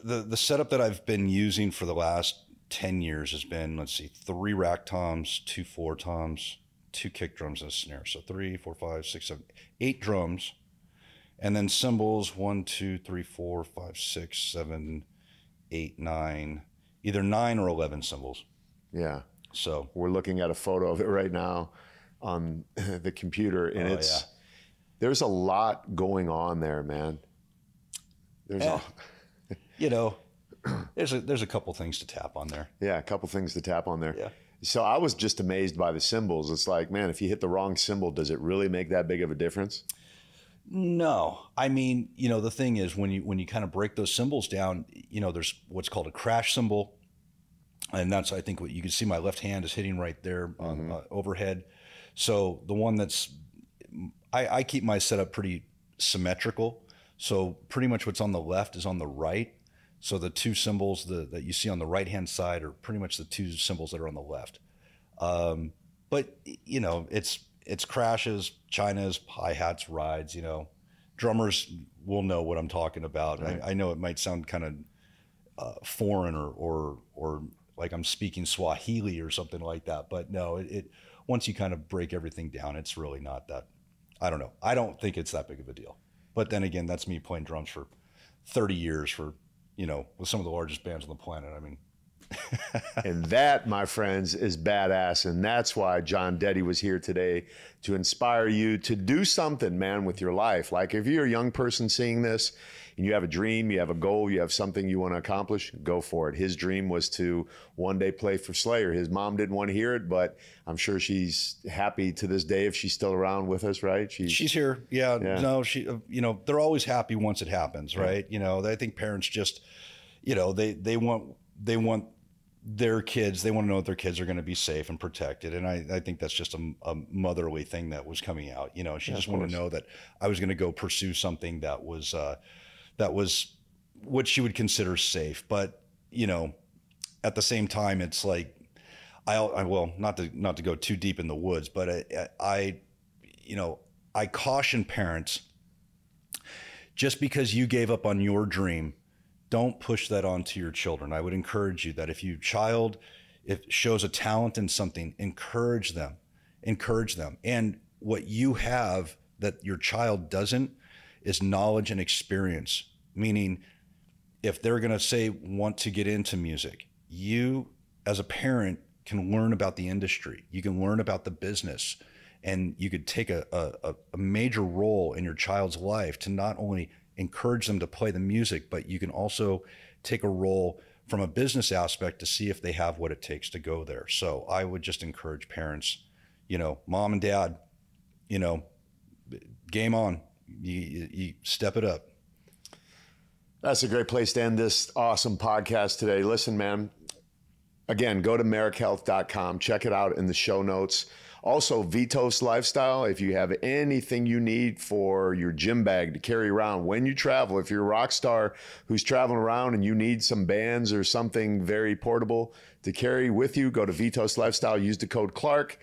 A: The setup that I've been using for the last 10 years has been, let's see, 3 rack toms, 2 floor toms, 2 kick drums, and a snare. So 3, 4, 5, 6, 7, 8 drums. And then cymbals, 1, 2, 3, 4, 5, 6, 7, 8, 9, either 9 or 11 cymbals.
B: Yeah.
A: So
B: we're looking at a photo of it right now on the computer, and there's a lot going on there, man.
A: You know, there's a couple things to tap on there.
B: Yeah, a couple things to tap on there.
A: Yeah.
B: So I was just amazed by the cymbals. It's like, man, if you hit the wrong cymbal, does it really make that big of a difference?
A: No, I mean, you know, the thing is when you kind of break those cymbals down, you know, there's what's called a crash cymbal, and that's, I think, what you can see. My left hand is hitting right there on overhead. So the one I keep my setup pretty symmetrical. So pretty much what's on the left is on the right. So the 2 cymbals that you see on the right hand side are pretty much the 2 cymbals that are on the left. But you know, it's crashes, chinas, hi-hats, rides, you know. Drummers will know what I'm talking about. Right. I know it might sound kind of foreign or like I'm speaking Swahili or something like that, but no, it once you kind of break everything down, it's really not that, I don't know. I don't think it's that big of a deal. But then again, that's me playing drums for 30 years for, you know, with some of the largest bands on the planet. I mean,
B: and that, my friends, is badass. And that's why Jon Dette was here today, to inspire you to do something, man, with your life. Like if you're a young person seeing this and you have a dream, you have a goal, you have something you want to accomplish, go for it. His dream was to one day play for Slayer. His mom didn't want to hear it, but I'm sure she's happy to this day if she's still around with us, right?
A: She's here. Yeah. No, you know, they're always happy once it happens, right? You know, I think parents just, you know, they want their kids, they want to know that their kids are going to be safe and protected. And I think that's just a motherly thing that was coming out. You know, she just wanted to know that I was going to go pursue something that was what she would consider safe. But, you know, at the same time, it's like, well, not to go too deep in the woods, but I caution parents, just because you gave up on your dream don't push that onto your children. I would encourage you that if your child shows a talent in something, encourage them. And what you have that your child doesn't is knowledge and experience. Meaning, if they're going to say want to get into music, you as a parent can learn about the industry. You can learn about the business, and you could take a major role in your child's life to not only encourage them to play the music, but you can also take a role from a business aspect to see if they have what it takes to go there. So I would just encourage parents, mom and dad, game on, you step it up.
B: That's a great place to end this awesome podcast today. Listen, man, again, go to merrickhealth.com. Check it out in the show notes. Also, Vitos Lifestyle, if you have anything you need for your gym bag to carry around when you travel, if you're a rock star who's traveling around and you need some bands or something very portable to carry with you, go to Vitos Lifestyle. Use the code Clark.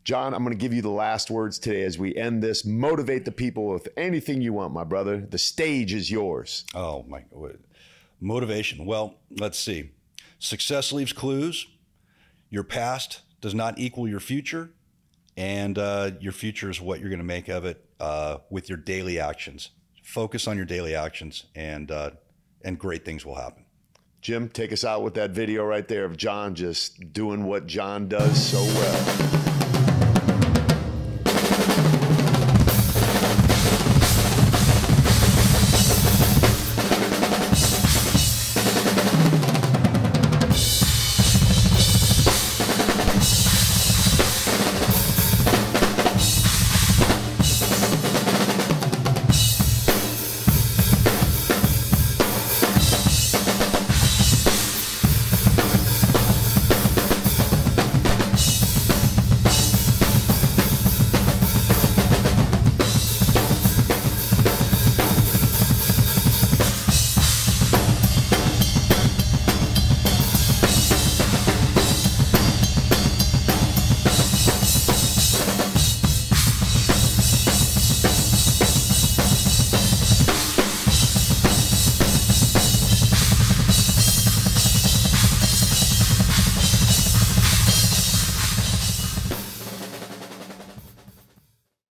B: Jon, I'm going to give you the last words today as we end this. Motivate the people with anything you want, my brother. The stage is yours.
A: Oh, my God. Motivation. Well, let's see. Success leaves clues. Your past does not equal your future. And your future is what you're going to make of it with your daily actions. Focus on your daily actions, and great things will happen.
B: Jim, take us out with that video right there of Jon just doing what Jon does so well.